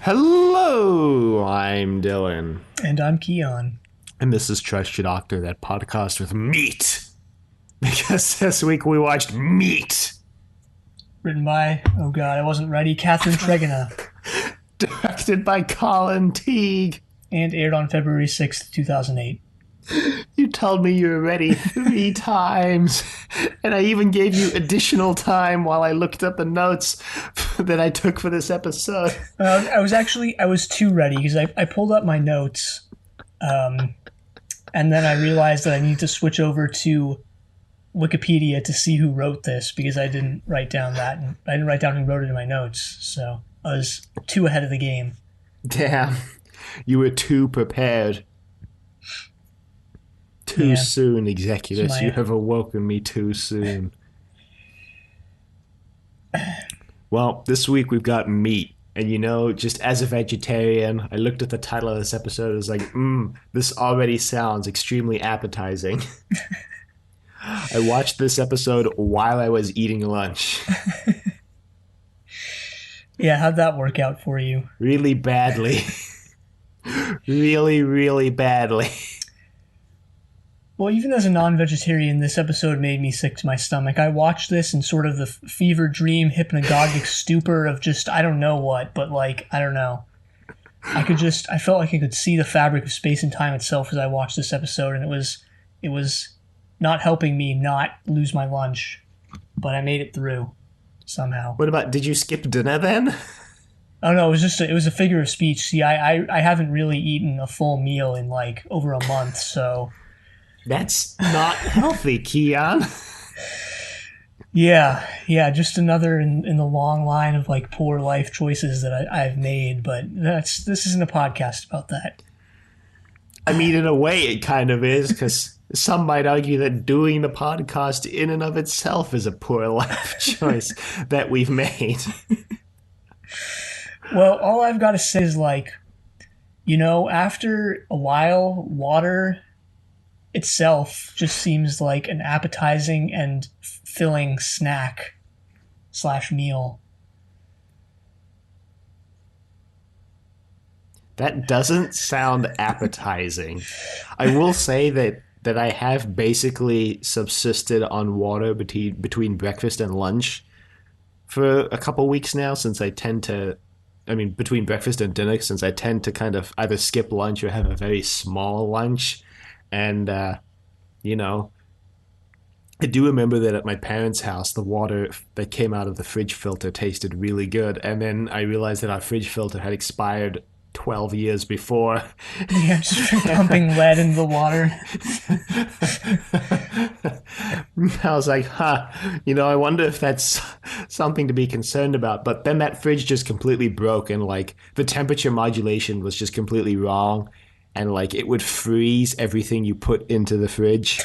Hello, I'm Dylan. And I'm Keon. And this is Trust Your Doctor, that podcast with meat. Because this week we watched Meat. Written by, oh god, I wasn't ready, Catherine Tregenna. Directed by Colin Teague. And aired on February 6th, 2008. You told me you were ready 3 times. And I even gave you additional time while I looked up the notes that I took for this episode. I was too ready because I pulled up my notes. And then I realized that I need to switch over to Wikipedia to see who wrote this because I didn't write down that. And I didn't write down who wrote it in my notes. So I was too ahead of the game. Damn. You were too prepared. Too soon, Executus. You have awoken me too soon. Well, this week we've got meat. And you know, just as a vegetarian, I looked at the title of this episode and was like, this already sounds extremely appetizing. I watched this episode while I was eating lunch. Yeah, how'd that work out for you? Really badly. Really, really badly. Well, even as a non-vegetarian, this episode made me sick to my stomach. I watched this in sort of the fever dream, hypnagogic stupor of just, I don't know what, but like, I don't know. I felt like I could see the fabric of space and time itself as I watched this episode, and it was not helping me not lose my lunch, but I made it through somehow. What about, did you skip dinner then? Oh no, it was a figure of speech. See, I haven't really eaten a full meal in like over a month, so... That's not healthy, Keon. Yeah, just another in the long line of like poor life choices that I've made, but this isn't a podcast about that. I mean, in a way it kind of is, because some might argue that doing the podcast in and of itself is a poor life choice that we've made. Well, all I've got to say is like, you know, after a while, water itself just seems like an appetizing and filling snack / meal. That doesn't sound appetizing. I will say that I have basically subsisted on water between breakfast and lunch for a couple weeks now, since I tend to, between breakfast and dinner, since I tend to kind of either skip lunch or have a very small lunch. And, you know, I do remember that at my parents' house, the water that came out of the fridge filter tasted really good. And then I realized that our fridge filter had expired 12 years before. Yeah, just pumping lead into the water. I was like, I wonder if that's something to be concerned about. But then that fridge just completely broke, and, like, the temperature modulation was just completely wrong. And, like, it would freeze everything you put into the fridge.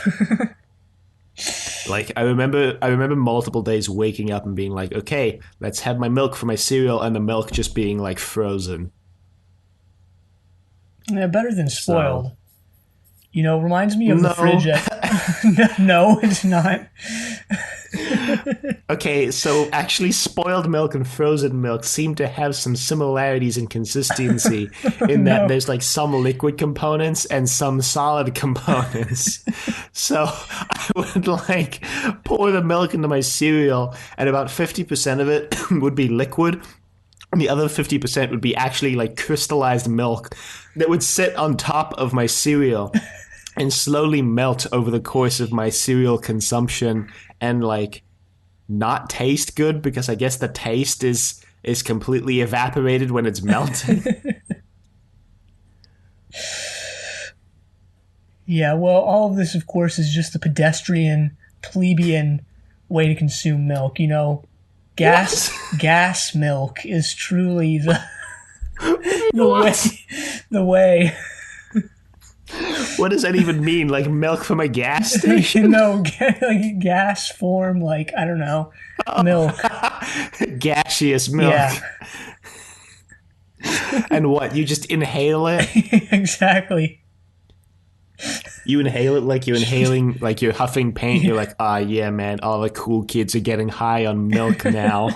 Like, I remember multiple days waking up and being like, okay, let's have my milk for my cereal, and the milk just being, like, frozen. Yeah, better than spoiled. So, you know, reminds me of no. the fridge at... No, it's not. Okay, so actually spoiled milk and frozen milk seem to have some similarities in consistency in that there's like some liquid components and some solid components. So I would like pour the milk into my cereal, and about 50% of it would be liquid, and the other 50% would be actually like crystallized milk that would sit on top of my cereal and slowly melt over the course of my cereal consumption, and like not taste good because I guess the taste is completely evaporated when it's melted. Yeah, well, all of this, of course, is just the pedestrian, plebeian way to consume milk. You know, gas milk is truly the way. What does that even mean? Like milk from a gas station? No, like gas form, like, I don't know, milk. Gaseous milk. Yeah. And what, you just inhale it? Exactly. You inhale it like you're inhaling, like you're huffing paint. You're like, yeah, man, all the cool kids are getting high on milk now.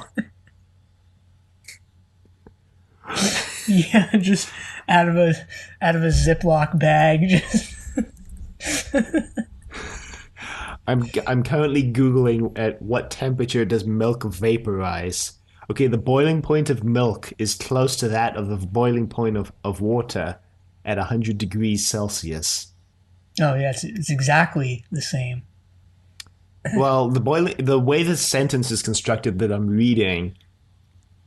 Yeah, just out of a Ziploc bag. Just I'm currently googling at what temperature does milk vaporize. Okay, the boiling point of milk is close to that of the boiling point of water at 100 degrees Celsius. oh yeah, it's exactly the same. Well, the way the sentence is constructed that I'm reading,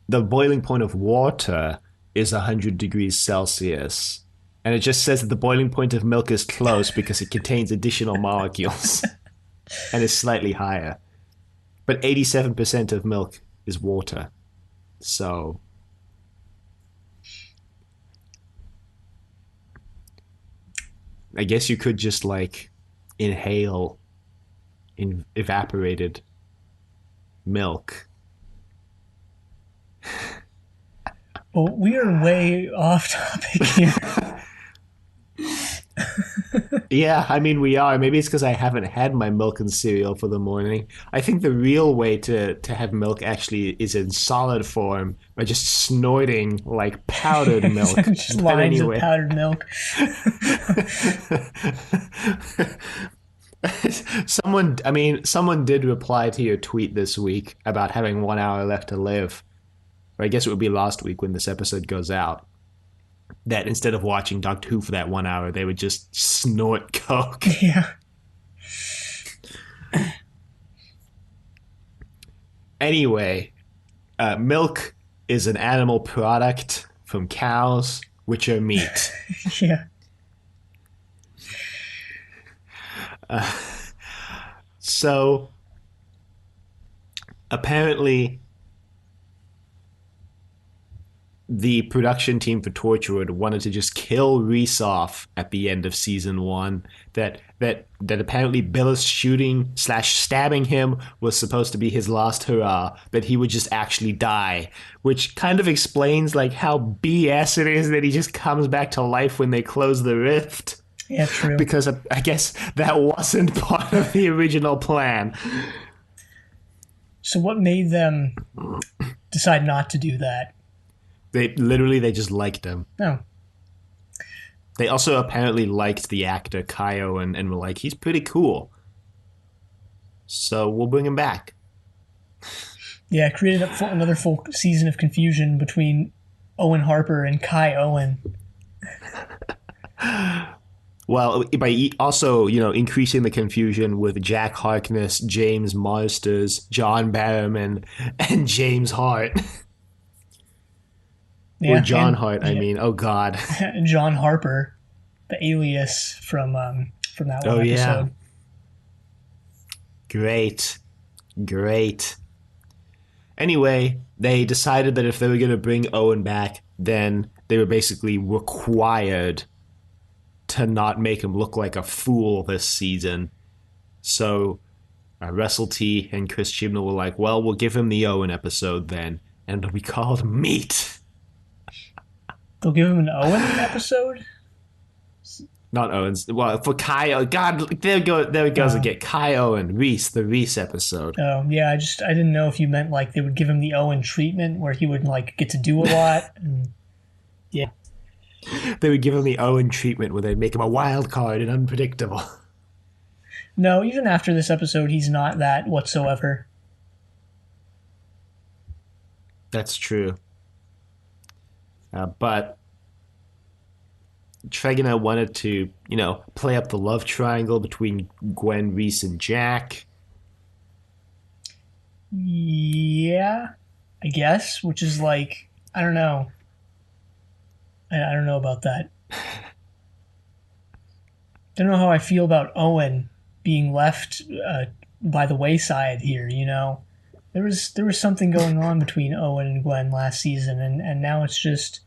the boiling point of water is 100 degrees Celsius. And it just says that the boiling point of milk is close because it contains additional molecules and is slightly higher. But 87% of milk is water. So I guess you could just like inhale in evaporated milk. Well, we are way off topic here. Yeah, I mean we are. Maybe it's because I haven't had my milk and cereal for the morning. I think the real way to have milk actually is in solid form by just snorting like powdered milk. Just But lines of anyway, powdered milk. someone did reply to your tweet this week about having 1 hour left to live. Or I guess it would be last week when this episode goes out. That instead of watching Doctor Who for that 1 hour, they would just snort coke. Yeah. Anyway, milk is an animal product from cows, which are meat. Yeah. So apparently the production team for Torchwood wanted to just kill Reese off at the end of season one. That apparently Billis shooting / stabbing him was supposed to be his last hurrah. That he would just actually die, which kind of explains like how BS it is that he just comes back to life when they close the rift. Yeah, true. Because I guess that wasn't part of the original plan. So what made them decide not to do that? They just liked him. No. They also apparently liked the actor Kaio and were like, he's pretty cool. So we'll bring him back. Yeah, created another full season of confusion between Owen Harper and Kai Owen. Well, by also, increasing the confusion with Jack Harkness, James Marsters, John Barrowman, and James Hart. Yeah, or John Hart, I mean. Oh, God. John Harper, the alias from that one episode. Yeah. Great. Anyway, they decided that if they were going to bring Owen back, then they were basically required to not make him look like a fool this season. So Russell T and Chris Chibnall were like, well, we'll give him the Owen episode then, and it'll be called Meat. They'll give him an Owen episode? Not Owens. Well, for Kai, God, there it goes again. Kai Owen, Reese, the Reese episode. Oh, yeah, I didn't know if you meant like they would give him the Owen treatment where he would like get to do a lot. And, yeah. They would give him the Owen treatment where they'd make him a wild card and unpredictable. No, even after this episode, he's not that whatsoever. That's true. But Tregina wanted to, play up the love triangle between Gwen, Reese, and Jack. Yeah, I guess, which is like, I don't know. I don't know about that. Don't know how I feel about Owen being left by the wayside here, There was something going on between Owen and Gwen last season, and now it's just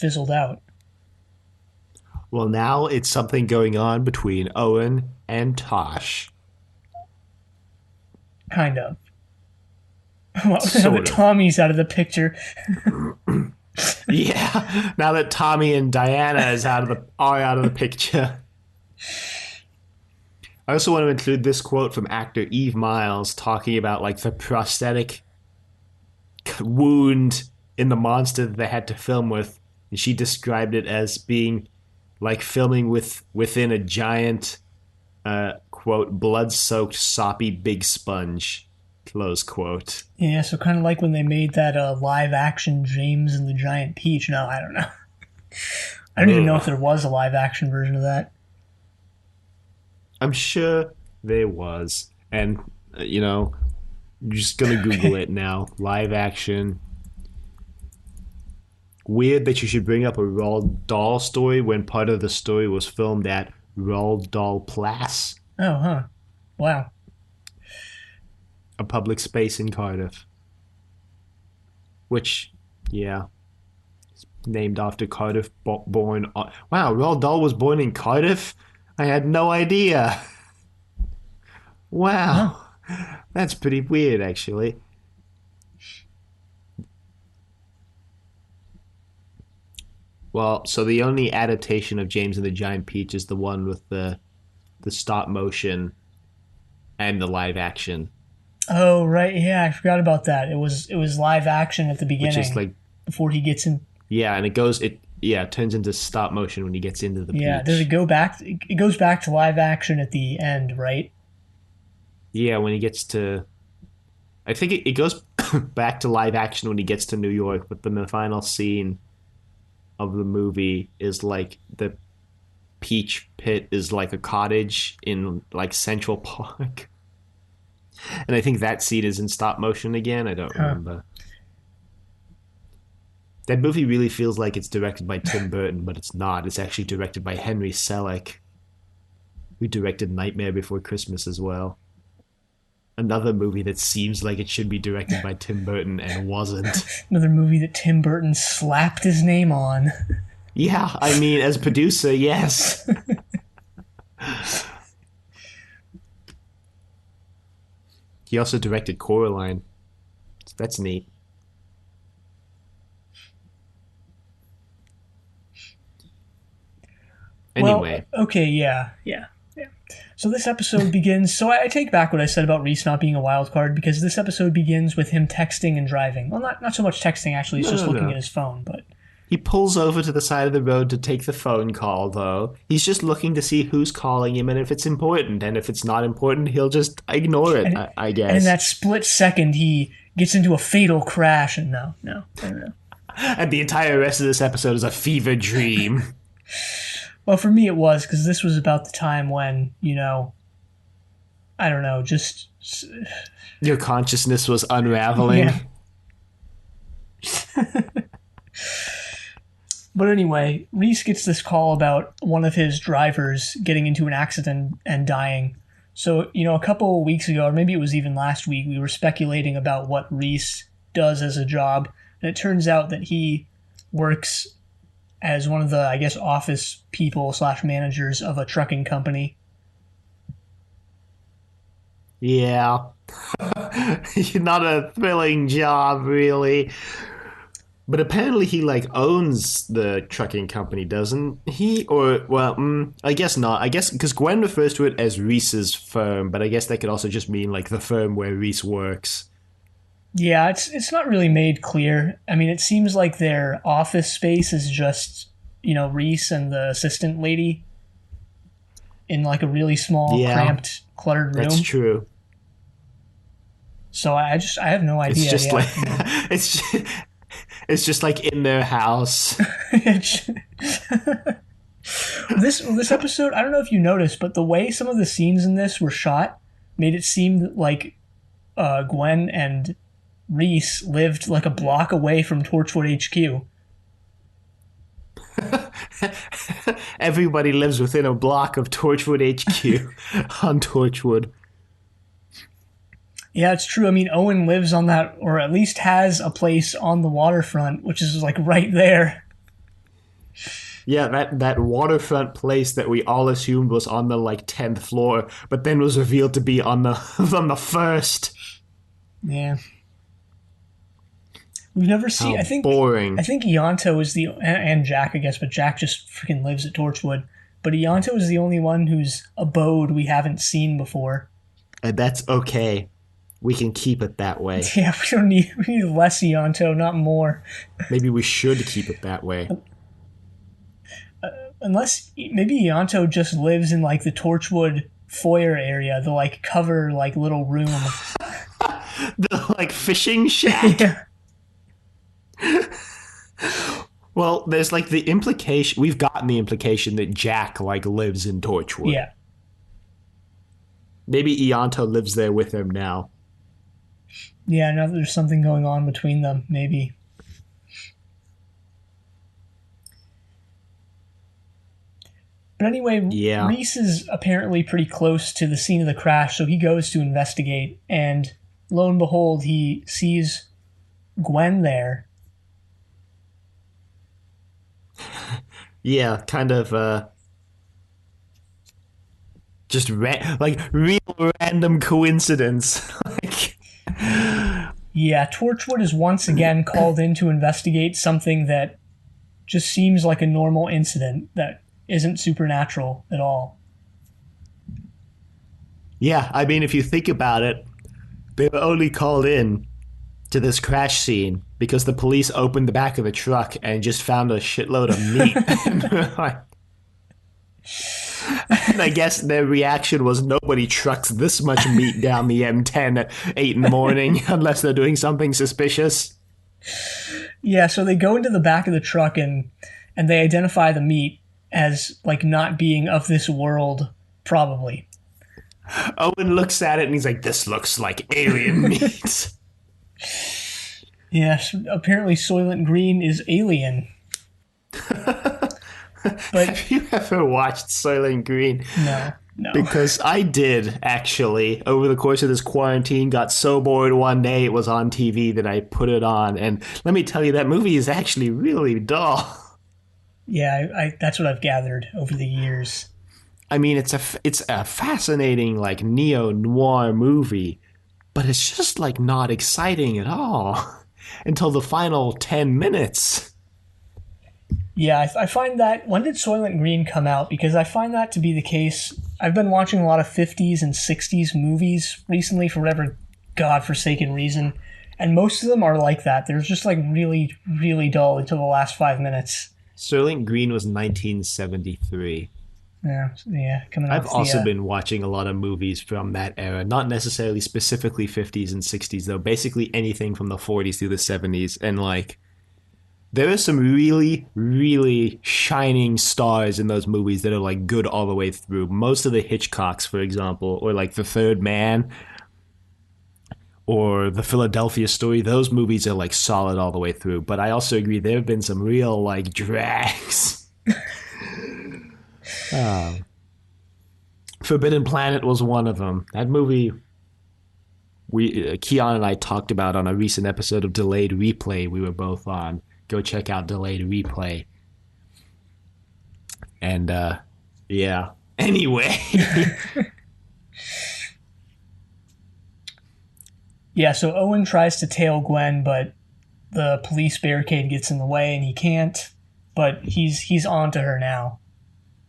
fizzled out. Well, now it's something going on between Owen and Tosh. Kind of. Well, now that Tommy's out of the picture. Yeah, now that Tommy and Diana are out of the picture. I also want to include this quote from actor Eve Miles talking about like the prosthetic wound in the monster that they had to film with, and she described it as being like filming within a giant quote blood-soaked soppy big sponge, close quote. Yeah, so kind of like when they made that live action James and the Giant Peach. No, I don't know. I don't even know if Ugh. there was a live action version of that. I'm sure there was, and I'm just gonna Google it now. Live action. Weird that you should bring up a Roald Dahl story when part of the story was filmed at Roald Dahl Place, Oh, huh. Wow. a public space in Cardiff. Which, yeah, named after Cardiff. Born. Wow, Roald Dahl was born in Cardiff. I had no idea. Huh. Wow, that's pretty weird, actually. Well, so the only adaptation of James and the Giant Peach is the one with the stop motion and the live action, Oh, right. Yeah, I forgot about that. It was live action at the which is beginning like before he gets in. yeah, and it turns into stop motion when he gets into the Yeah, does it peach. go back? It goes back to live action at the end, right? Yeah, when he gets to, I think it goes back to live action when he gets to New York, but then the final scene of the movie is like the peach pit is like a cottage in like Central Park. And I think that scene is in stop motion again. I don't Huh. remember. That movie really feels like it's directed by Tim Burton, but it's not. It's actually directed by Henry Selick, who directed Nightmare Before Christmas as well. Another movie that seems like it should be directed by Tim Burton and wasn't. Another movie that Tim Burton slapped his name on. Yeah, I mean, as producer, yes. He also directed Coraline. So that's neat. Well, Anyway, okay, yeah, yeah, yeah. So this episode begins. So I take back what I said about Reese not being a wild card because this episode begins with him texting and driving. Well, not so much texting actually. He's no, just no, looking at no. his phone. But He pulls over to the side of the road to take the phone call, though. He's just looking to see who's calling him and if it's important. And if it's not important, he'll just ignore it, and I and in guess. that split second, he gets into a fatal crash. And no, I don't know. And the entire rest of this episode is a fever dream. Well, for me, it was because this was about the time when I don't know, just Your consciousness was unraveling. yeah. But anyway, Reese gets this call about one of his drivers getting into an accident and dying. So, a couple of weeks ago, or maybe it was even last week, we were speculating about what Reese does as a job. And it turns out that he works as one of the, I guess, office people slash managers of a trucking company. Yeah. Not a thrilling job, really. But apparently he like owns the trucking company, doesn't he? Or well, I guess not. I guess because Gwen refers to it as Reese's firm, but I guess that could also just mean like the firm where Reese works. Yeah, it's not really made clear. I mean, it seems like their office space is just, Reese and the assistant lady in like a really small, Yeah, cramped, cluttered that's room. true. So I have no It's idea. just Yeah. like it's it's just like in their house. This episode, I don't know if you noticed, but the way some of the scenes in this were shot made it seem like Gwen and Reese lived like a block away from Torchwood HQ. Everybody lives within a block of Torchwood HQ on Torchwood. Yeah, it's true. I mean, Owen lives on that, or at least has a place on the waterfront, which is like right there. Yeah, that waterfront place that we all assumed was on the like 10th floor, but then was revealed to be on the on the first. Yeah. We've never seen. How I think. boring. I think Ianto is and Jack, I guess, but Jack just freaking lives at Torchwood. But Ianto is the only one whose abode we haven't seen before. And that's okay. We can keep it that way. Yeah, we need less Ianto, not more. Maybe we should keep it that way. Unless maybe Ianto just lives in like the Torchwood foyer area, the like cover like little room. The like fishing shack. Yeah. Well, there's like the implication, we've gotten the implication that Jack like lives in Torchwood. Yeah. Maybe Ianto lives there with him now. Yeah, now that there's something going on between them, maybe. But anyway, Yeah. Reese is apparently pretty close to the scene of the crash, so he goes to investigate, and lo and behold, he sees Gwen there. Yeah, kind of just like real random coincidence. Like, Yeah, Torchwood is once again called in to investigate something that just seems like a normal incident that isn't supernatural at all. yeah, I mean, if you think about it, they were only called in to this crash scene because the police opened the back of the truck and just found a shitload of meat. And I guess their reaction was nobody trucks this much meat down the M10 at 8 in the morning unless they're doing something suspicious. Yeah, so they go into the back of the truck and they identify the meat as like not being of this world, probably. Owen looks at it and he's like, this looks like alien meat. Yes, apparently Soylent Green is alien. But have you ever watched Soylent Green? no. Because I did, actually. Over the course of this quarantine, got so bored one day it was on TV that I put it on. And let me tell you, that movie is actually really dull. Yeah, I that's what I've gathered over the years. I mean, it's a fascinating, like, neo-noir movie, but it's just, like, not exciting at all until the final 10 minutes. Yeah, I find that, when did Soylent Green come out? Because I find that to be the case. I've been watching a lot of 50s and 60s movies recently for whatever godforsaken reason, and most of them are like that. They're just like really, really dull until the last 5 minutes. Soylent Green was 1973. Yeah, coming out. I've also been watching a lot of movies from that era, not necessarily specifically 50s and 60s, though, basically anything from the 40s through the 70s, and like, there are some really, really shining stars in those movies that are like good all the way through. Most of the Hitchcocks, for example, or like The Third Man, or The Philadelphia Story, those movies are like solid all the way through. But I also agree there have been some real like drags. Forbidden Planet was one of them. That movie Keon and I talked about on a recent episode of Delayed Replay we were both on. Go check out Delayed Replay. And, yeah. Anyway. Yeah, so Owen tries to tail Gwen, but the police barricade gets in the way and he can't. But he's on to her now.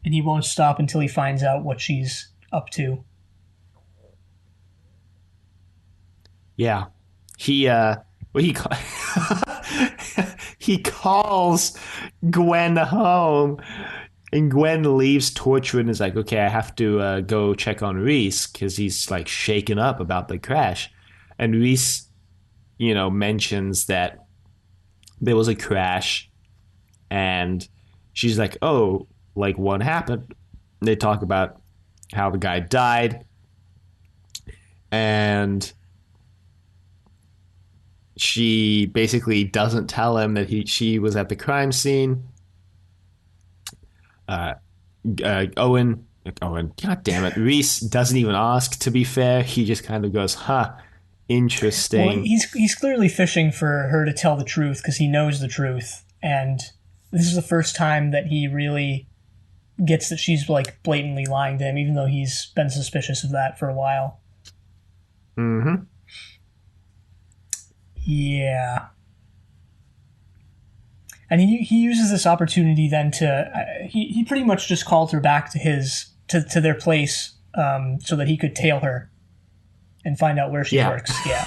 And he won't stop until he finds out what she's up to. Yeah. He he calls Gwen home, and Gwen leaves Torchwood and is like, okay, I have to go check on Reese because he's like shaken up about the crash. And Reese, mentions that there was a crash, and she's like, oh, like what happened? And they talk about how the guy died, and she basically doesn't tell him that she was at the crime scene. Owen, god damn it, Reese doesn't even ask, to be fair. He just kind of goes, huh, interesting. Well, he's clearly fishing for her to tell the truth because he knows the truth. And this is the first time that he really gets that she's like blatantly lying to him, even though he's been suspicious of that for a while. Mm-hmm. Yeah. And he uses this opportunity then to he pretty much just called her back to their place so that he could tail her. and find out where she Yeah. works. Yeah.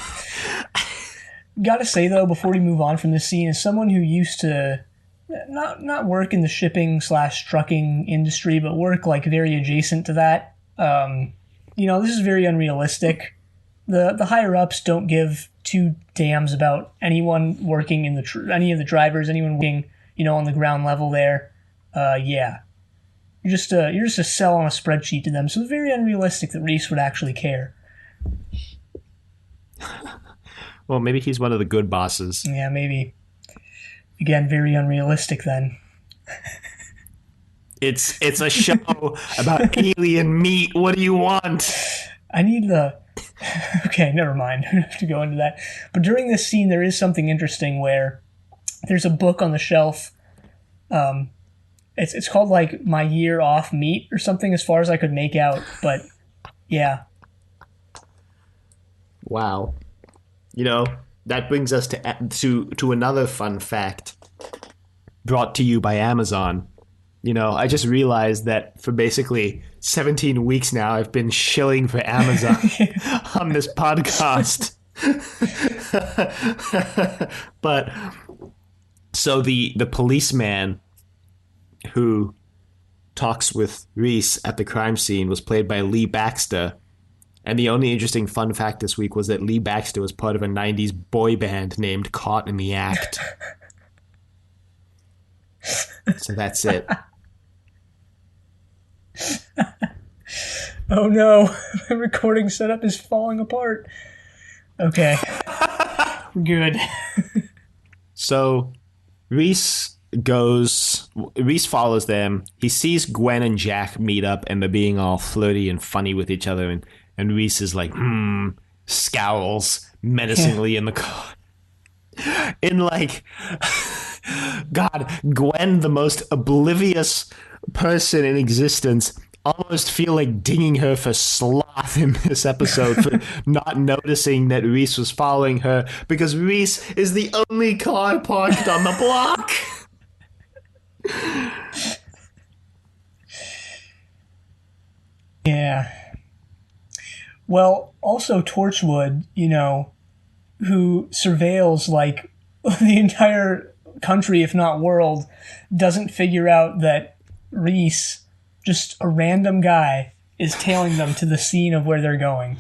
Gotta say, though, before we move on from this scene, as someone who used to not work in the shipping / trucking industry, but work like very adjacent to that, this is very unrealistic. The higher ups don't give two damns about anyone working in any of the drivers, anyone working on the ground level there. Yeah, you're just a cell on a spreadsheet to them. So it's very unrealistic that Reese would actually care. Well, maybe he's one of the good bosses. Yeah, maybe. Again, very unrealistic then. It's a show about alien meat. What do you want? I need the... Okay, never mind. I don't have to go into that. But during this scene, there is something interesting where there's a book on the shelf. It's called, like, My Year Off Meat or something, as far as I could make out. But, yeah. Wow. That brings us to another fun fact brought to you by Amazon. I just realized that for basically 17 weeks now, I've been shilling for Amazon on this podcast. But so the policeman who talks with Reese at the crime scene was played by Lee Baxter. And the only interesting fun fact this week was that Lee Baxter was part of a 90s boy band named Caught in the Act. So that's it. Oh no, my recording setup is falling apart. Okay. Good. So Reese follows them. He sees Gwen and Jack meet up and they're being all flirty and funny with each other, and Reese is like, scowls menacingly in the car. In like, God, Gwen, the most oblivious person in existence, almost feel like dinging her for sloth in this episode for not noticing that Reese was following her, because Reese is the only car parked on the block. Yeah. Well, also Torchwood, who surveils like the entire country, if not world, doesn't figure out that Reese, just a random guy, is tailing them to the scene of where they're going.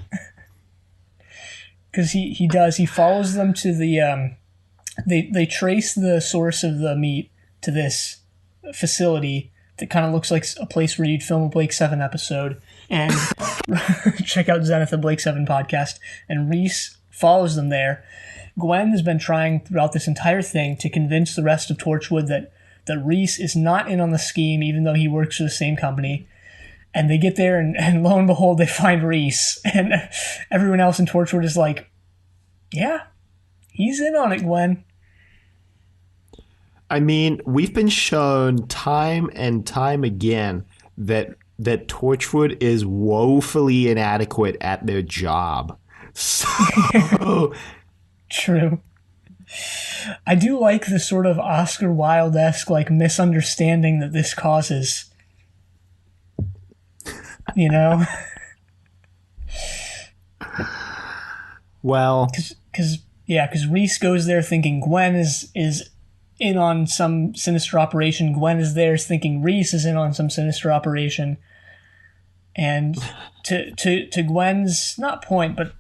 Because he does. He follows them to the... They trace the source of the meat to this facility that kind of looks like a place where you'd film a Blake 7 episode. And check out Zenith, the Blake 7 podcast. And Reese follows them there. Gwen has been trying throughout this entire thing to convince the rest of Torchwood that Reese is not in on the scheme, even though he works for the same company. And they get there, and lo and behold, they find Reese. And everyone else in Torchwood is like, yeah, he's in on it, Gwen. I mean, we've been shown time and time again that Torchwood is woefully inadequate at their job. So... True. I do like the sort of Oscar Wilde-esque like misunderstanding that this causes. Well, because Reese goes there thinking Gwen is in on some sinister operation. Gwen is there thinking Reese is in on some sinister operation. And to Gwen's not point, but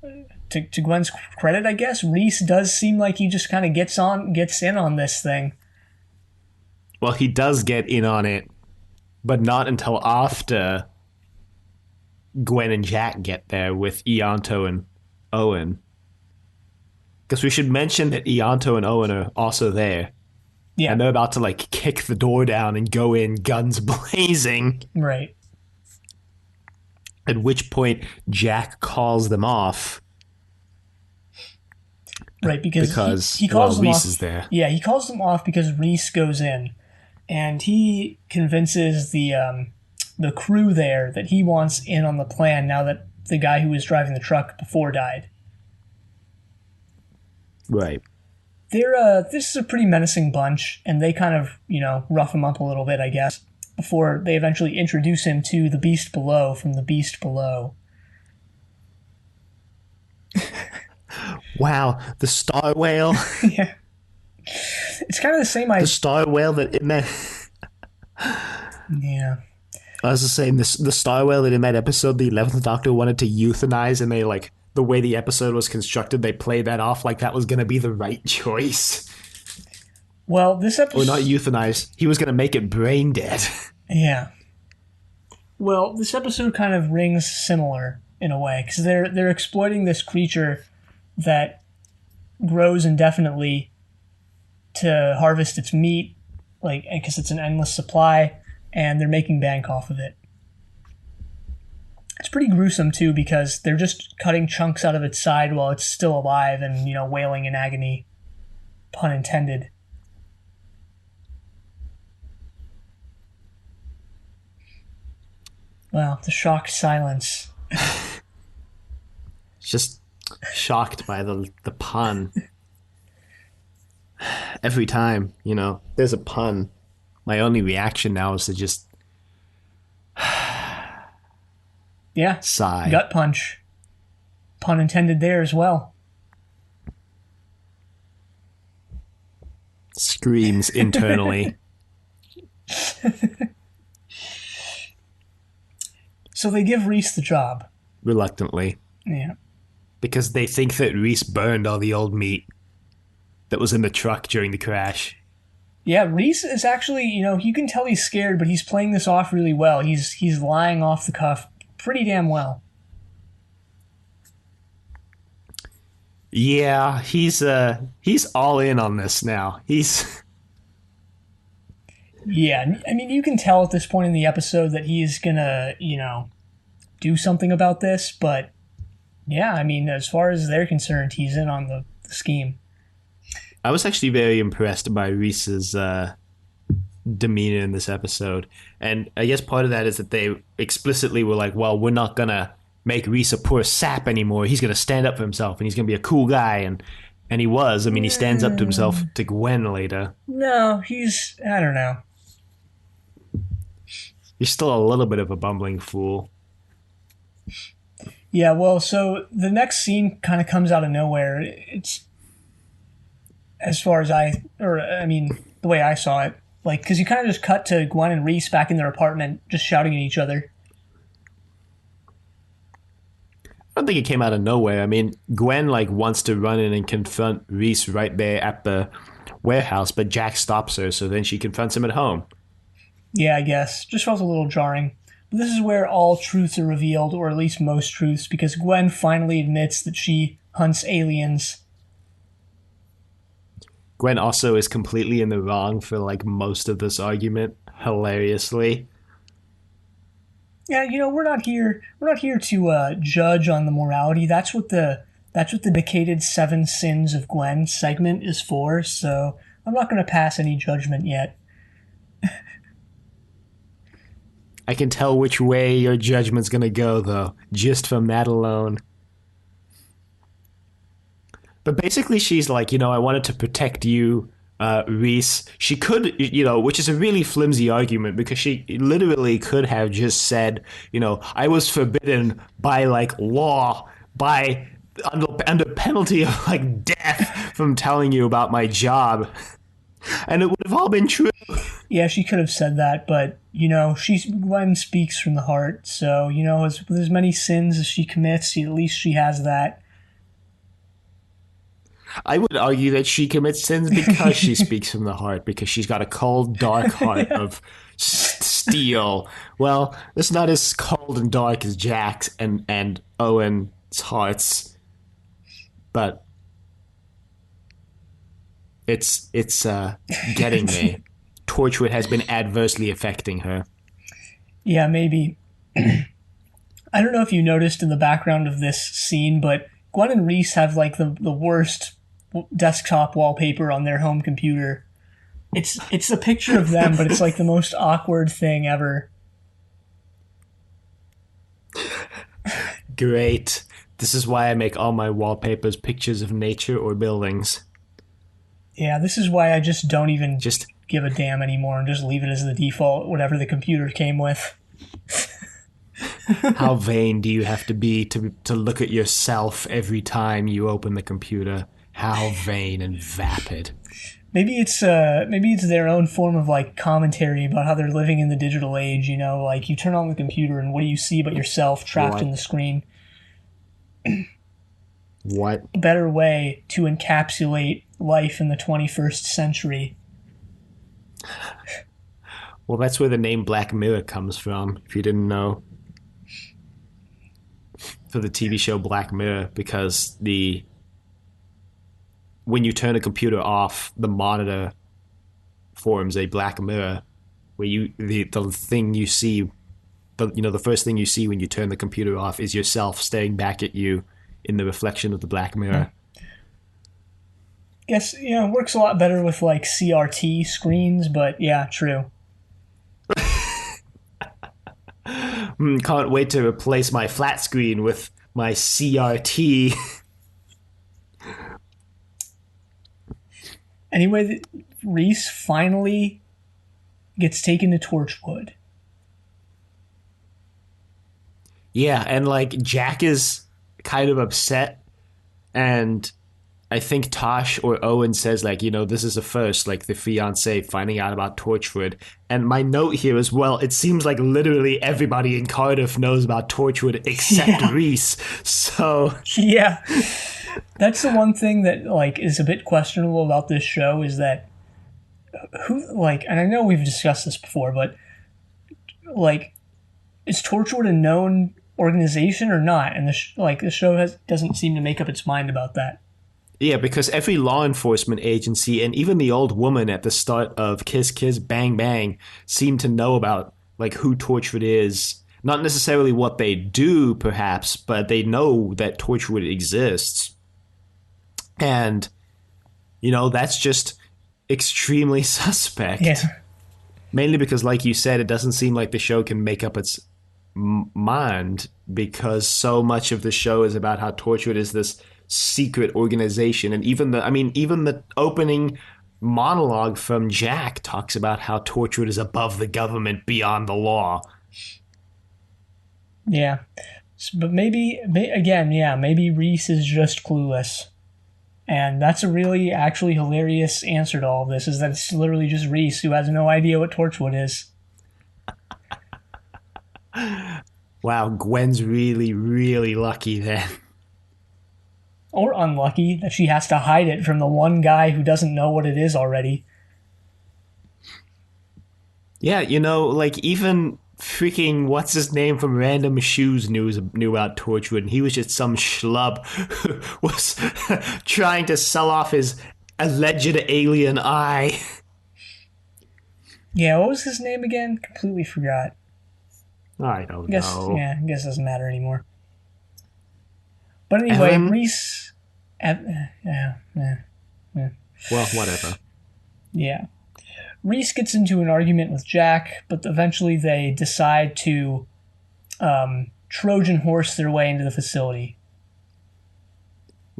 to Gwen's credit, I guess, Reese does seem like he just kind of gets in on this thing. Well, he does get in on it, but not until after Gwen and Jack get there with Ianto and Owen. Because we should mention that Ianto and Owen are also there. Yeah. And they're about to, like, kick the door down and go in guns blazing. Right. At which point, Jack calls them off. Right, because he calls them Reese off. Is there. Yeah, he calls them off because Reese goes in, and he convinces the crew there that he wants in on the plan now that the guy who was driving the truck before died. Right. This is a pretty menacing bunch, and they kind of, rough him up a little bit, I guess, before they eventually introduce him to the Beast Below from the Beast Below. Wow, the star whale. Yeah, it's kind of the same The idea. star whale that in that. Yeah. I was just saying this. The star whale that in that episode, the 11th Doctor wanted to euthanize, and they like the way the episode was constructed, they played that off like that was going to be the right choice. Well, this Or not episode. euthanize. He was going to make it brain dead. Yeah. Well, this episode kind of rings similar in a way because they're exploiting this creature that grows indefinitely to harvest its meat, like because it's an endless supply, and they're making bank off of it. It's pretty gruesome too because they're just cutting chunks out of its side while it's still alive and wailing in agony, pun intended. Wow, the shocked silence. Just shocked by the pun. Every time, there's a pun. My only reaction now is to just Yeah, sigh. gut punch. Pun intended there as well. Screams internally. So they give Reese the job. Reluctantly. Yeah. Because they think that Reese burned all the old meat that was in the truck during the crash. Yeah, Reese is actually, you can tell he's scared, but he's playing this off really well. He's lying off the cuff pretty damn well. Yeah, he's all in on this now. Yeah, I mean, you can tell at this point in the episode that he's gonna, do something about this, but yeah, I mean, as far as they're concerned, he's in on the scheme. I was actually very impressed by Reese's demeanor in this episode. And I guess part of that is that they explicitly were like, well, we're not going to make Reese a poor sap anymore. He's going to stand up for himself and he's going to be a cool guy. And he was. I mean, he stands up to himself to Gwen later. No, I don't know. He's still a little bit of a bumbling fool. Yeah, well, so the next scene kind of comes out of nowhere. It's, as far as the way I saw it, like, because you kind of just cut to Gwen and Reese back in their apartment, just shouting at each other. I don't think it came out of nowhere. I mean, Gwen wants to run in and confront Reese right there at the warehouse, but Jack stops her, so then she confronts him at home. Yeah, I guess. Just felt a little jarring. But this is where all truths are revealed, or at least most truths, because Gwen finally admits that she hunts aliens. Gwen also is completely in the wrong for most of this argument, hilariously. Yeah, we're not here to judge on the morality. That's what the Decaded Seven Sins of Gwen segment is for. So I'm not going to pass any judgment yet. I can tell which way your judgment's gonna go, though, just from that alone. But basically, she's like, I wanted to protect you, Reese. She could, which is a really flimsy argument because she literally could have just said, I was forbidden by law, by under penalty of death from telling you about my job. And it would have all been true. Yeah, she could have said that, but Gwen speaks from the heart. So as many sins as she commits, at least she has that. I would argue that she commits sins because she speaks from the heart, because she's got a cold, dark heart of steel. Well, it's not as cold and dark as Jack's and Owen's hearts, but it's getting me. Torchwood has been adversely affecting her. Yeah, maybe. I don't know if you noticed in the background of this scene, but Gwen and Reese have the worst desktop wallpaper on their home computer. It's a picture of them, but it's the most awkward thing ever. Great. This is why I make all my wallpapers pictures of nature or buildings. Yeah, this is why I just don't even give a damn anymore and just leave it as the default, whatever the computer came with. How vain do you have to be to look at yourself every time you open the computer? How vain and vapid. Maybe it's their own form of like commentary about how they're living in the digital age. You know, like you turn on the computer and what do you see but yourself trapped in the What? screen? What? Better way to encapsulate life in the 21st century. Well, that's where the name Black Mirror comes from, if you didn't know. For the TV show Black Mirror, because the when you turn a computer off, the monitor forms a black mirror where the thing you see, the first thing you see when you turn the computer off is yourself staring back at you in the reflection of the black mirror. Guess, it works a lot better with like CRT screens, but yeah, true. Can't wait to replace my flat screen with my CRT. Anyway, Reese finally gets taken to Torchwood. Yeah, and like Jack is kind of upset, and I think Tosh or Owen says like, this is a first, like the fiance finding out about Torchwood. And my note here as well, it seems like literally everybody in Cardiff knows about Torchwood except Reese. So yeah, that's the one thing that like is a bit questionable about this show is that and I know we've discussed this before, but like, is Torchwood a known organization or not? And the show doesn't seem to make up its mind about that. yeah, because every law enforcement agency and even the old woman at the start of Kiss Kiss Bang Bang seem to know about like who Torchwood is. Not necessarily what they do, perhaps, but they know that Torchwood exists. And, that's just extremely suspect. Yeah. Mainly because, like you said, it doesn't seem like the show can make up its mind because so much of the show is about how Torchwood is this secret organization. And even the opening monologue from Jack talks about how Torchwood is above the government, beyond the law. Yeah. But maybe Reese is just clueless. And that's a really actually hilarious answer to all of this, is that it's literally just Reese who has no idea what Torchwood is. Wow, Gwen's really, really lucky then. Or unlucky that she has to hide it from the one guy who doesn't know what it is already. Yeah, like even freaking what's his name from Random Shoes knew about Torchwood, and he was just some schlub who was trying to sell off his alleged alien eye. Yeah, what was his name again? Completely forgot. I don't know. Yeah, I guess it doesn't matter anymore. But anyway, Evan? Reese... Well, whatever. Yeah. Reese gets into an argument with Jack, but eventually they decide to Trojan horse their way into the facility.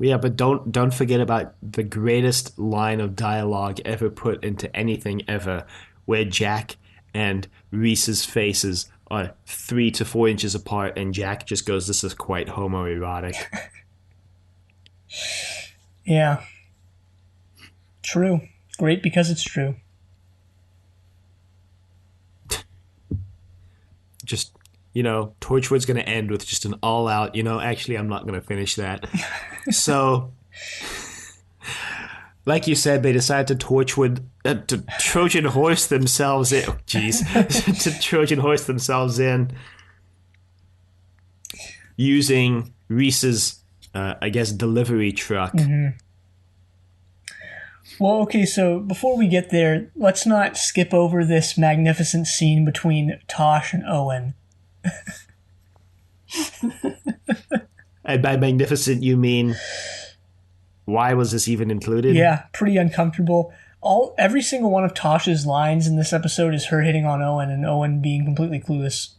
Yeah, but don't forget about the greatest line of dialogue ever put into anything ever, where Jack and Reese's faces are 3 to 4 inches apart, and Jack just goes, "This is quite homoerotic." Yeah. True. Great because it's true. Just, Torchwood's going to end with just an all-out, actually, I'm not going to finish that. So, like you said, they decided to Trojan horse themselves in. Oh, jeez. To Trojan horse themselves in using Reese's, delivery truck. Mm-hmm. Well, okay, so before we get there, let's not skip over this magnificent scene between Tosh and Owen. And by magnificent, you mean, why was this even included? Yeah, pretty uncomfortable. Every single one of Tosh's lines in this episode is her hitting on Owen and Owen being completely clueless.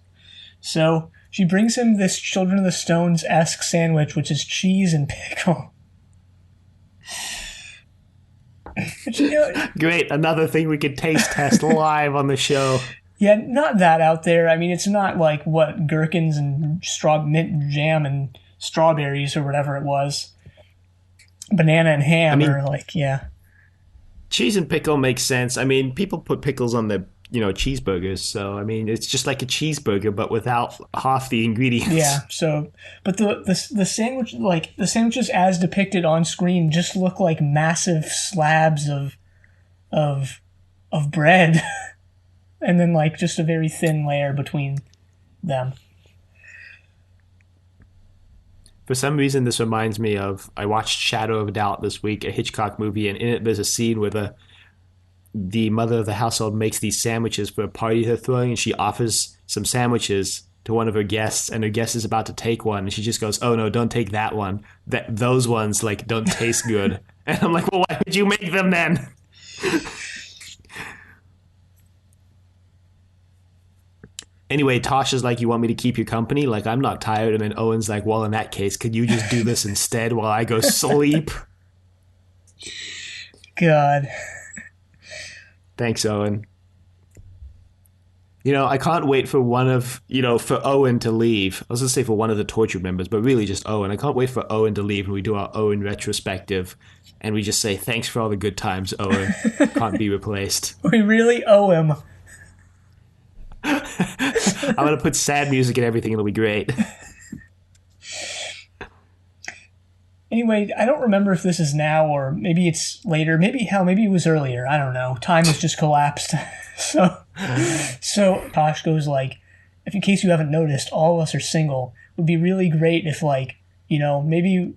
So she brings him this Children of the Stones-esque sandwich, which is cheese and pickle. Great, another thing we could taste test live on the show. Yeah, not that out there. I mean, it's not like what gherkins and mint jam and strawberries or whatever it was. Banana and I ham mean, are like, yeah. cheese and pickle makes sense. I mean, people put pickles on their, cheeseburgers. So, I mean, it's just like a cheeseburger, but without half the ingredients. Yeah. So, but the sandwich, like the sandwiches as depicted on screen, just look like massive slabs of of bread, and then like just a very thin layer between them. For some reason, this reminds me of I watched Shadow of a Doubt this week, a Hitchcock movie, and in it there's a scene where the mother of the household makes these sandwiches for a party they're throwing, and she offers some sandwiches to one of her guests, and her guest is about to take one, and she just goes, "Oh no, don't take that one. Those ones like don't taste good." And I'm like, "Well, why would you make them then?" Anyway, Tasha's like, "You want me to keep you company? Like, I'm not tired." And then Owen's like, "Well, in that case, could you just do this instead while I go sleep?" God. Thanks, Owen. I can't wait for for Owen to leave. I was going to say for one of the Torchwood members, but really just Owen. I can't wait for Owen to leave and we do our Owen retrospective and we just say, "Thanks for all the good times, Owen. Can't be replaced." We really owe him. I'm going to put sad music and everything. It'll be great. Anyway, I don't remember if this is now or maybe it's later. Maybe it was earlier. I don't know. Time has just collapsed. So Tosh goes like, if in case you haven't noticed, all of us are single. It would be really great if like, maybe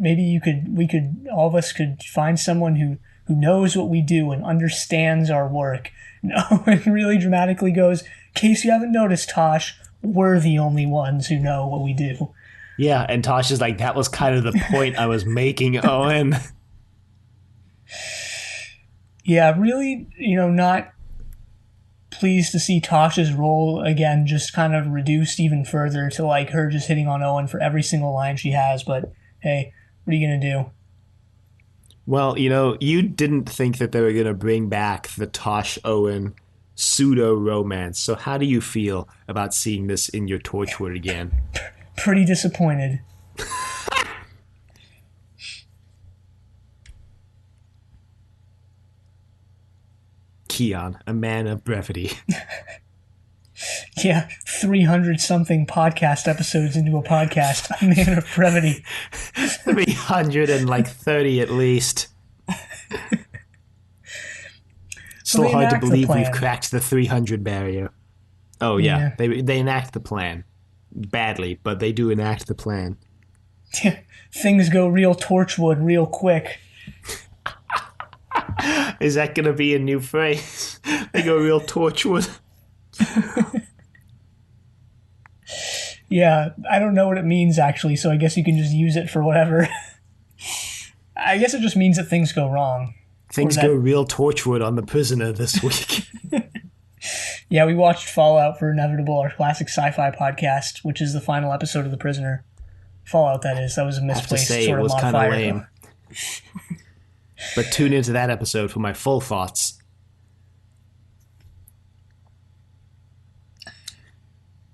all of us could find someone who knows what we do and understands our work. No, it really dramatically goes, in case you haven't noticed, Tosh, we're the only ones who know what we do. Yeah, and Tosh is like, "That was kind of the point I was making, Owen." Yeah, really, not pleased to see Tasha's role again just kind of reduced even further to like her just hitting on Owen for every single line she has. But hey, what are you going to do? Well, you didn't think that they were going to bring back the Tosh Owen pseudo romance. So how do you feel about seeing this in your Torchwood again? Pretty disappointed. Keon, a man of brevity. Yeah, 300 something podcast episodes into a podcast. A man of brevity. 330 at least. So Still hard to believe we've plan. cracked the 300 barrier. Oh yeah, they enact the plan. Badly, but they do enact the plan. Things go real Torchwood real quick. Is that going to be a new phrase? They go real Torchwood. Yeah, I don't know what it means actually, so I guess you can just use it for whatever. I guess it just means that things go wrong. Things go real Torchwood on The Prisoner this week. Yeah, we watched Fallout for Inevitable, our classic sci-fi podcast, which is the final episode of The Prisoner. Fallout, that is. That was a misplaced I have to say, sort it of was kind of modifier. lame. But tune into that episode for my full thoughts.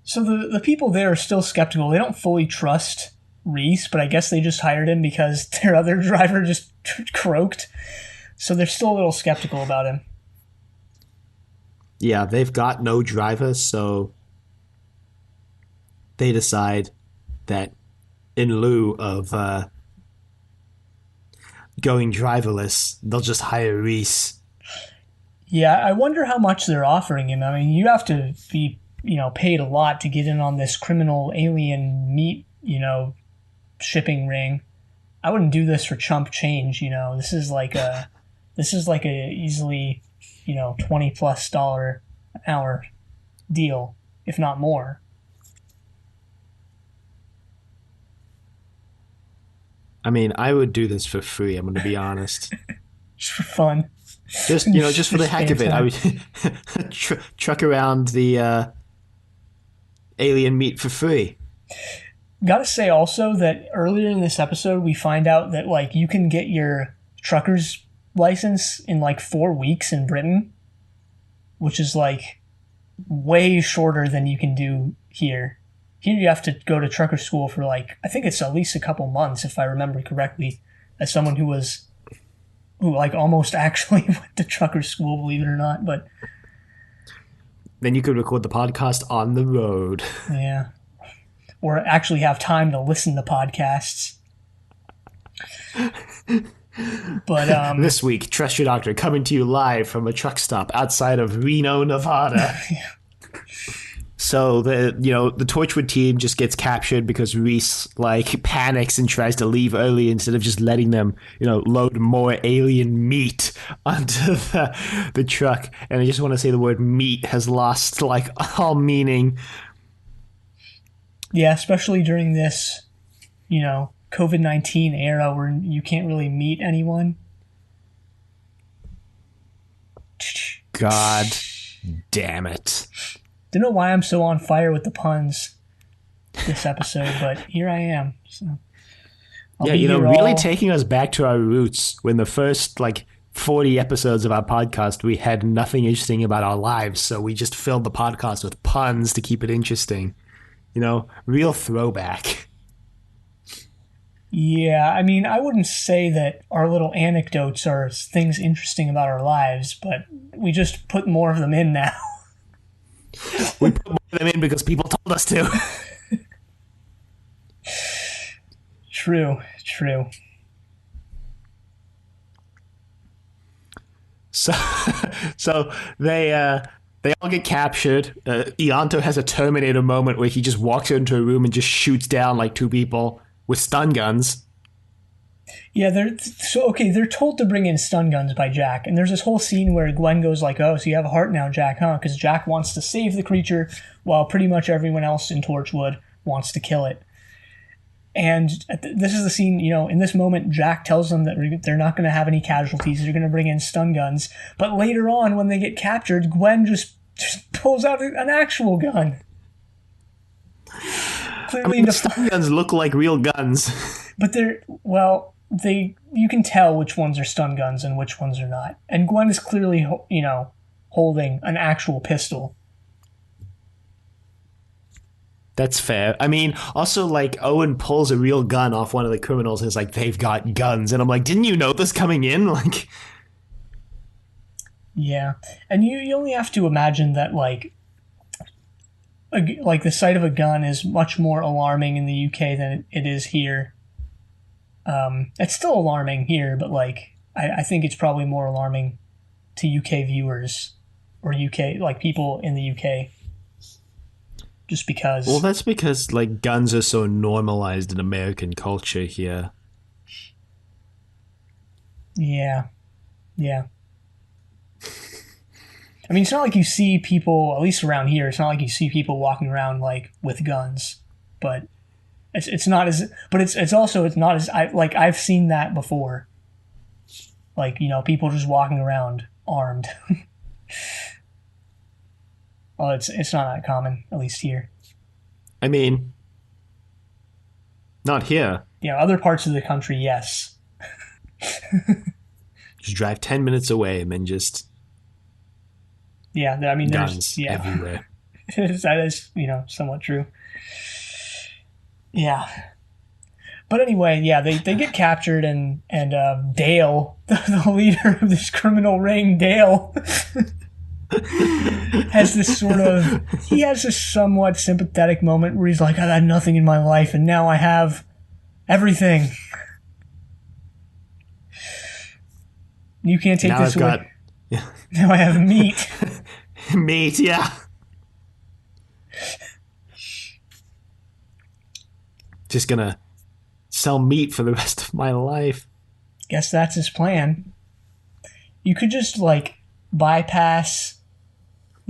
So the people there are still skeptical. They don't fully trust Reese, but I guess they just hired him because their other driver just croaked. So they're still a little skeptical about him. Yeah, they've got no driver, so they decide that in lieu of going driverless, they'll just hire Reese. Yeah, I wonder how much they're offering him. I mean, you have to be, paid a lot to get in on this criminal alien meat, shipping ring. I wouldn't do this for chump change, This is like a easily, $20+ an hour deal, if not more. I mean, I would do this for free, I'm going to be honest. Just for fun. Just for the heck of it. I would truck around the alien meat for free. Gotta say also that earlier in this episode, we find out that, like, you can get your trucker's license in, like, 4 weeks in Britain, which is, like, way shorter than you can do here. Here you have to go to trucker school for like, I think it's at least a couple months if I remember correctly, as someone who like almost actually went to trucker school, believe it or not. But Then you could record the podcast on the road. yeah, or actually have time to listen to podcasts. But This week, Trust Your Doctor coming to you live from a truck stop outside of Reno, Nevada. So the Torchwood team just gets captured because Reese like panics and tries to leave early instead of just letting them load more alien meat onto the truck. And I just want to say the word meat has lost like all meaning. Yeah, especially during this, COVID-19 era where you can't really meet anyone. God damn it. Don't know why I'm so on fire with the puns this episode, but here I am. So really taking us back to our roots. When the first 40 episodes of our podcast, we had nothing interesting about our lives, so we just filled the podcast with puns to keep it interesting. Real throwback. Yeah, I mean, I wouldn't say that our little anecdotes are things interesting about our lives, but we just put more of them in now. We put more of them in because people told us to. True. So they all get captured. Ianto has a Terminator moment where he just walks into a room and just shoots down like two people with stun guns. Yeah, they're told to bring in stun guns by Jack, and there's this whole scene where Gwen goes like, "Oh, so you have a heart now, Jack, huh?" Because Jack wants to save the creature, while pretty much everyone else in Torchwood wants to kill it. And this is the scene, in this moment, Jack tells them that they're not going to have any casualties. They're going to bring in stun guns. But later on, when they get captured, Gwen just pulls out an actual gun. Clearly, stun guns look like real guns. But you can tell which ones are stun guns and which ones are not. And Gwen is clearly, holding an actual pistol. That's fair. I mean, also, Owen pulls a real gun off one of the criminals and is like, they've got guns. And I'm like, didn't you know this coming in? Yeah. And you only have to imagine that, the sight of a gun is much more alarming in the UK than it is here. It's still alarming here, but, I think it's probably more alarming to UK viewers or people in the UK. Just because. Well, that's because guns are so normalized in American culture here. Yeah. I mean, it's not like you see people, at least around here, it's not like you see people walking around with guns, but it's not as. But it's also not as. I've seen that before. People just walking around armed. Well, it's not that common, at least here. I mean, not here. Yeah, other parts of the country, yes. Just drive 10 minutes away and then just... Yeah, I mean, guns everywhere. That is, somewhat true. Yeah. But anyway, yeah, they get captured and Dale, the leader of this criminal ring, Dale... has this somewhat sympathetic moment where he's like, I've had nothing in my life and now I have everything. You can't take this away. Now I have meat. Meat, yeah. Just gonna sell meat for the rest of my life. Guess that's his plan. You could just bypass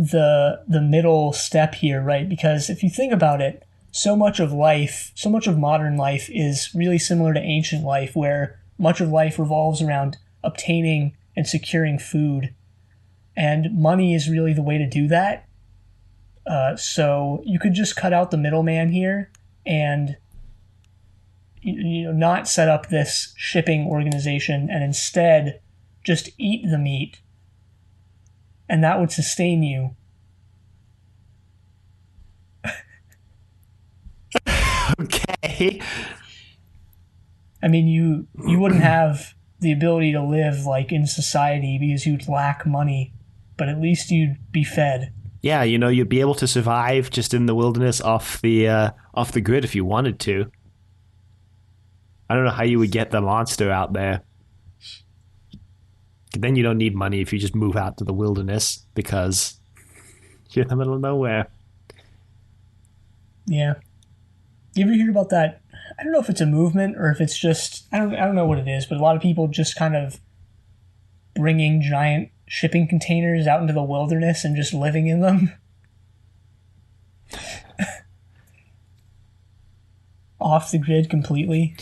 the middle step here, right? Because if you think about it, so much of modern life is really similar to ancient life, where much of life revolves around obtaining and securing food, and money is really the way to do that. So you could just cut out the middleman here and not set up this shipping organization, and instead just eat the meat. And that would sustain you. way. I mean, you wouldn't have the ability to live like in society because you'd lack money, but at least you'd be fed. Yeah, you'd be able to survive just in the wilderness off the grid if you wanted to. I don't know how you would get the monster out there. Then you don't need money if you just move out to the wilderness because you're in the middle of nowhere. Yeah. You ever hear about that? I don't know if it's a movement or if it's just I don't know what it is, but a lot of people just kind of bringing giant shipping containers out into the wilderness and just living in them. Off the grid completely.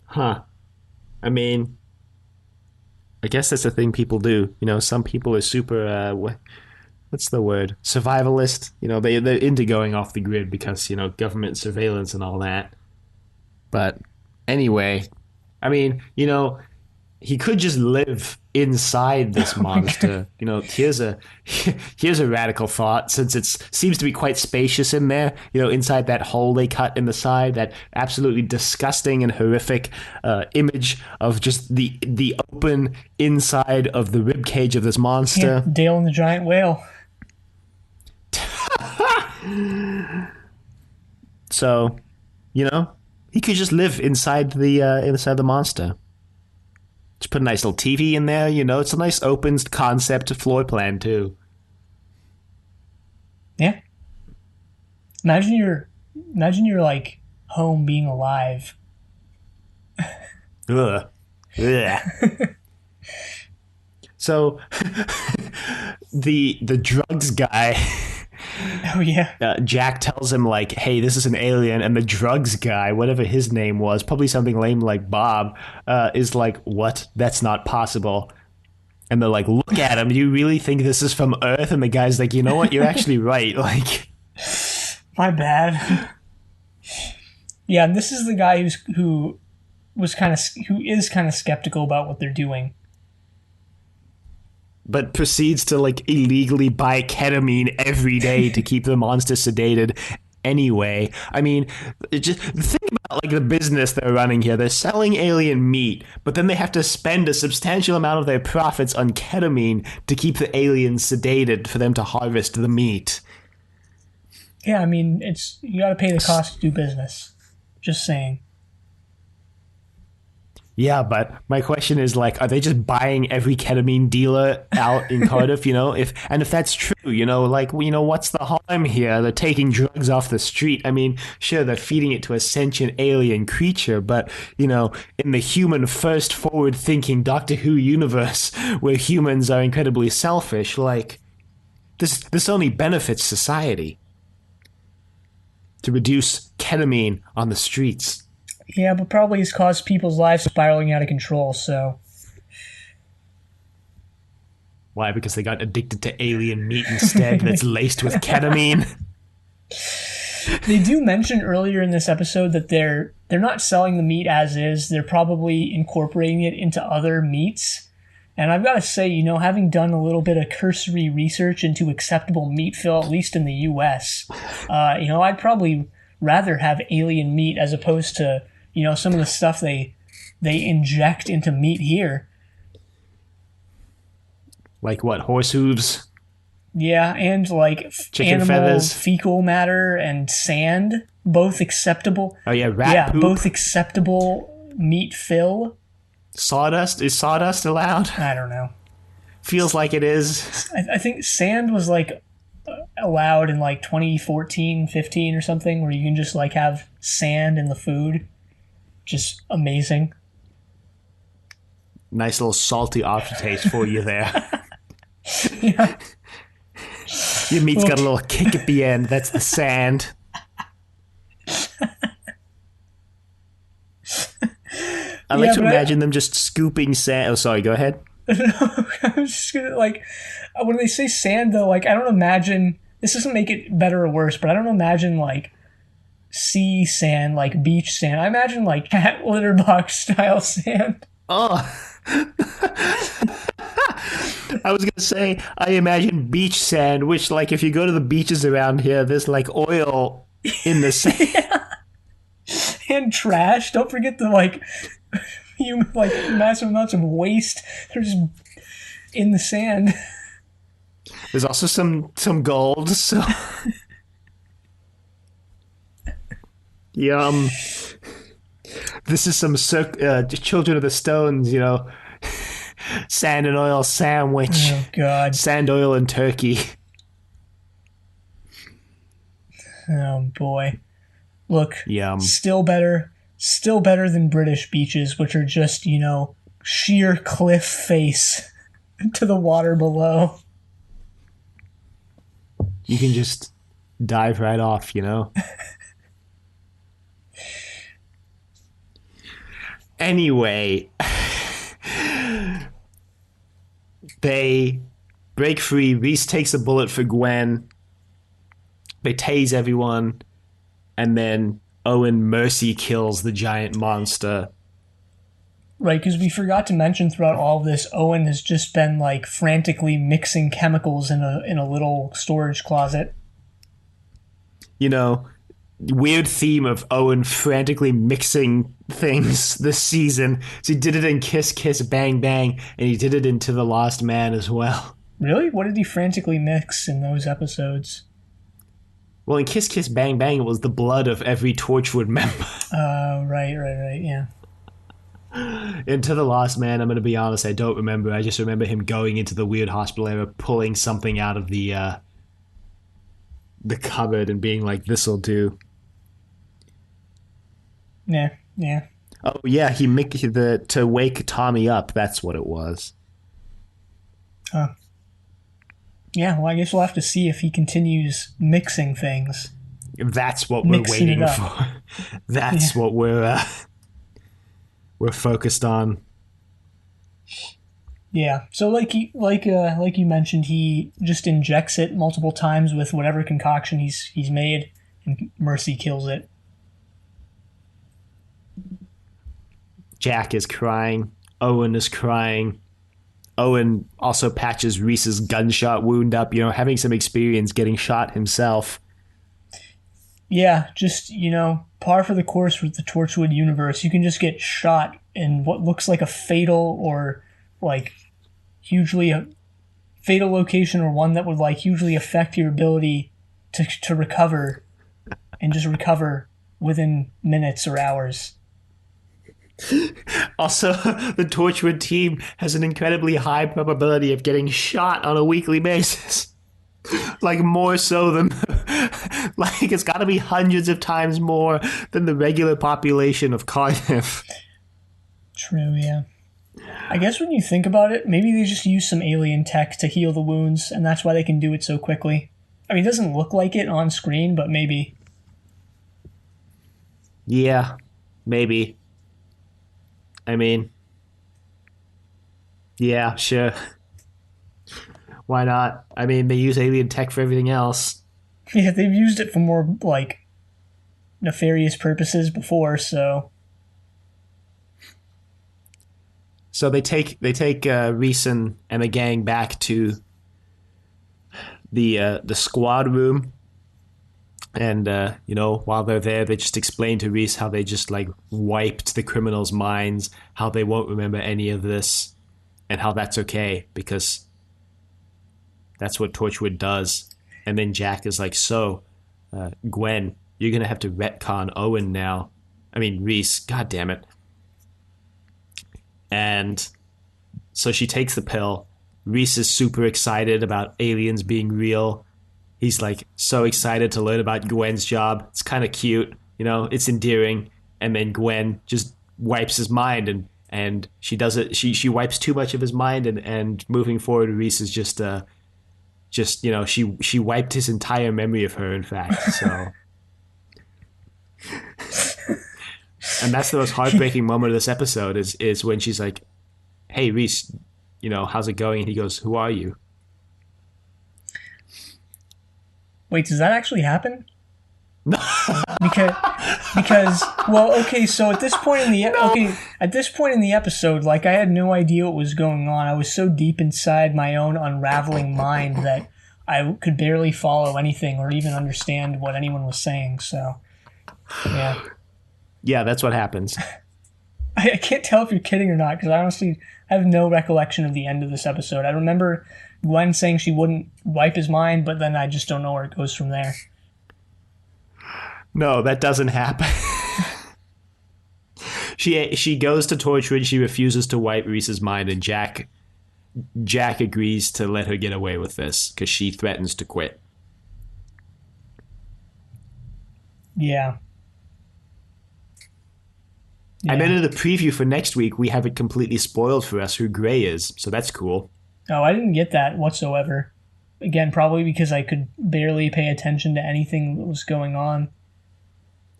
Huh. I mean, I guess that's the thing people do. Some people are super, what's the word? Survivalist. They're into going off the grid because, government surveillance and all that. But anyway, I mean, he could just live inside this monster. Here's a radical thought, since it seems to be quite spacious in there. Inside that hole they cut in the side, that absolutely disgusting and horrific image of just the open inside of the rib cage of this monster. Yeah, Dale and the Giant Whale. So, he could just live inside the monster. Just put a nice little TV in there, it's a nice open concept floor plan too. Yeah. Imagine your like home being alive. Ugh. Ugh. So the drugs guy Oh yeah. Jack tells him like, hey, this is an alien, and the drugs guy, whatever his name was, probably something lame like Bob, is like, what? That's not possible. And they're like, look at him, do you really think this is from Earth? And the guy's like, you know what, you're actually right. Like, my bad. Yeah, and this is the guy who is kind of skeptical about what they're doing, but proceeds to like illegally buy ketamine every day to keep the monster sedated anyway. I mean, just think about like the business they're running here. They're selling alien meat, but then they have to spend a substantial amount of their profits on ketamine to keep the aliens sedated for them to harvest the meat. Yeah, I mean, you got to pay the cost to do business. Just saying. Yeah, but my question is like, are they just buying every ketamine dealer out in Cardiff? If that's true, what's the harm here? They're taking drugs off the street. I mean, sure, they're feeding it to a sentient alien creature, but in the human first forward thinking Doctor Who universe where humans are incredibly selfish, like this only benefits society to reduce ketamine on the streets. Yeah, but probably has caused people's lives spiraling out of control, so... Why? Because they got addicted to alien meat instead that's laced with ketamine? They do mention earlier in this episode that they're not selling the meat as is. They're probably incorporating it into other meats. And I've got to say, having done a little bit of cursory research into acceptable meat fill, at least in the U.S., I'd probably rather have alien meat as opposed to... some of the stuff they inject into meat here. Like what, horse hooves? Yeah, and like chicken animal feathers, fecal matter, and sand, both acceptable. Oh yeah, rat poop. Both acceptable meat fill. Sawdust? Is sawdust allowed? I don't know. Feels like it is. I think sand was like allowed in like 2014, 15 or something, where you can just like have sand in the food. Just amazing. Nice little salty aftertaste for you there. Yeah. Your meat's got a little kick at the end. That's the sand. I like to imagine them just scooping sand. Oh, sorry, go ahead. I was just gonna, like, when they say sand, though, like, I don't imagine, this doesn't make it better or worse, but I don't imagine, like, sea sand, like beach sand. I imagine, like, cat litter box style sand. Oh. I was gonna say, I imagine beach sand, which, like, if you go to the beaches around here, there's like oil in the sand. Yeah. And trash. Don't forget the like like massive amounts of waste. They're just in the sand. There's also some gold. So, yum. This is some Children of the Stones, sand and oil sandwich, Oh God. sand, oil, and turkey. Oh boy. Look, Yum. still better than British beaches, which are just, sheer cliff face to the water below. You can just dive right off. Anyway, they break free. Reese takes a bullet for Gwen. They tase everyone. And then Owen mercy kills the giant monster. Right, because we forgot to mention throughout all of this, Owen has just been like frantically mixing chemicals in a little storage closet. Weird theme of Owen frantically mixing things this season. So he did it in Kiss Kiss Bang Bang, and he did it into The Lost Man as well. Really? What did he frantically mix in those episodes? Well, in Kiss Kiss Bang Bang, it was the blood of every Torchwood member. Right, yeah. Into The Lost Man, I'm going to be honest, I don't remember. I just remember him going into the weird hospital area, pulling something out of the cupboard and being like, this'll do. Yeah. Oh, yeah, to wake Tommy up, that's what it was. Yeah, well, I guess we'll have to see if he continues mixing things. That's what we're Mixing it waiting up. for. That's what we're focused on. Yeah. So like you mentioned, he just injects it multiple times with whatever concoction he's made, and Mercy kills it. Jack is crying. Owen is crying. Owen also patches Reese's gunshot wound up, having some experience getting shot himself. Yeah, just, par for the course with the Torchwood universe. You can just get shot in what looks like a fatal or, like, hugely fatal location, or one that would, like, hugely affect your ability to recover, and just recover within minutes or hours. Also, the Torchwood team has an incredibly high probability of getting shot on a weekly basis. Like, more so than... like, it's got to be hundreds of times more than the regular population of Cardiff. True, yeah. I guess when you think about it, maybe they just use some alien tech to heal the wounds, and that's why they can do it so quickly. I mean, it doesn't look like it on screen, but maybe. Yeah, maybe. I mean, yeah, sure. Why not? I mean, they use alien tech for everything else. Yeah, they've used it for more, like, nefarious purposes before, so... So they take Reese and the gang back to the squad room, and while they're there, they just explain to Reese how they just like wiped the criminals' minds, how they won't remember any of this, and how that's okay because that's what Torchwood does. And then Jack is like, "So, Gwen, you're gonna have to retcon Owen now. I mean Reese. God damn it." And so she takes the pill. Reese is super excited about aliens being real. He's like so excited to learn about Gwen's job. It's kind of cute, it's endearing. And then Gwen just wipes his mind, and she does it. She wipes too much of his mind, and moving forward, Reese is just she wiped his entire memory of her. In fact, so. And that's the most heartbreaking moment of this episode is when she's like, "Hey, Reese, how's it going?" And he goes, "Who are you?" Wait, does that actually happen? because because well, okay, so at this point in the episode, like, I had no idea what was going on. I was so deep inside my own unraveling mind that I could barely follow anything or even understand what anyone was saying. So yeah. Yeah, that's what happens. I can't tell if you're kidding or not, because I honestly have no recollection of the end of this episode. I remember Gwen saying she wouldn't wipe his mind, but then I just don't know where it goes from there. No, that doesn't happen. She goes to Torchwood. She refuses to wipe Reese's mind, and Jack agrees to let her get away with this because she threatens to quit. Yeah. And then in the preview for next week, we have it completely spoiled for us who Gray is, so that's cool. Oh, I didn't get that whatsoever. Again, probably because I could barely pay attention to anything that was going on.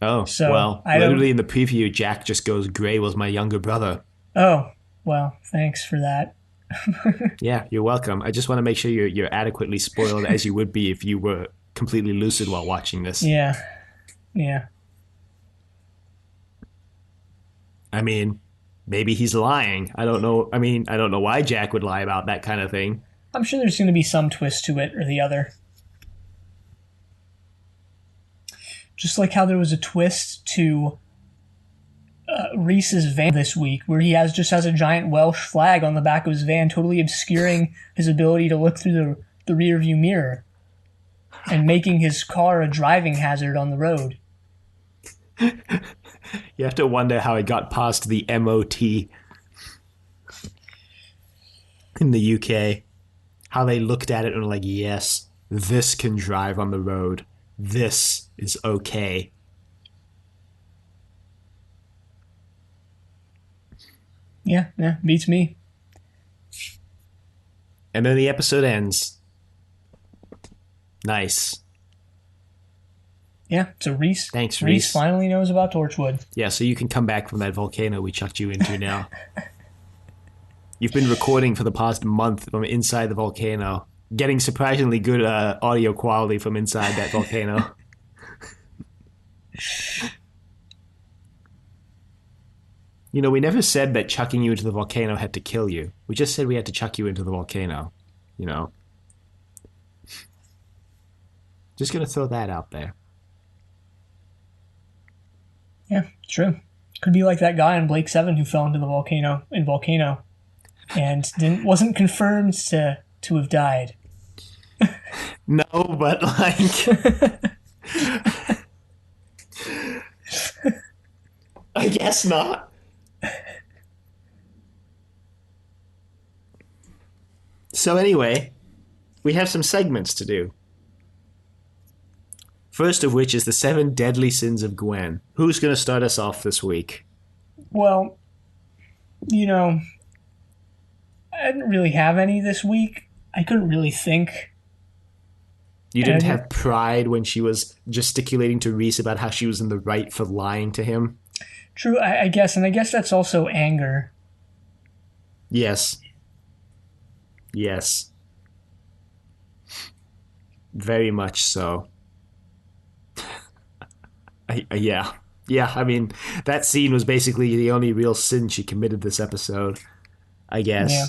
Oh, so well, literally in the preview, Jack just goes, Gray was my younger brother. Oh, well, thanks for that. Yeah, you're welcome. I just want to make sure you're adequately spoiled as you would be if you were completely lucid while watching this. Yeah. I mean, maybe he's lying. I don't know. I mean, I don't know why Jack would lie about that kind of thing. I'm sure there's going to be some twist to it or the other. Just like how there was a twist to Reese's van this week, where he just has a giant Welsh flag on the back of his van, totally obscuring his ability to look through the rear view mirror and making his car a driving hazard on the road. You have to wonder how it got past the MOT in the UK. How they looked at it and were like, yes, this can drive on the road. This is okay. Yeah, beats me. And then the episode ends. Nice. Yeah, so Reese. Thanks, Reese finally knows about Torchwood. Yeah, so you can come back from that volcano we chucked you into now. You've been recording for the past month from inside the volcano, getting surprisingly good audio quality from inside that volcano. You know, we never said that chucking you into the volcano had to kill you. We just said we had to chuck you into the volcano, you know. Just gonna throw that out there. Yeah, true. Could be like that guy in Blake 7 who fell into the volcano and wasn't confirmed to have died. No, but like I guess not. So anyway, we have some segments to do. First of which is the 7 deadly sins of Gwen. Who's going to start us off this week? Well, you know, I didn't really have any this week. I couldn't really think. You didn't have pride when she was gesticulating to Reese about how she was in the right for lying to him? True, I guess. And I guess that's also anger. Yes. Yes. Very much so. Yeah. Yeah, I mean, that scene was basically the only real sin she committed this episode, I guess. Yeah.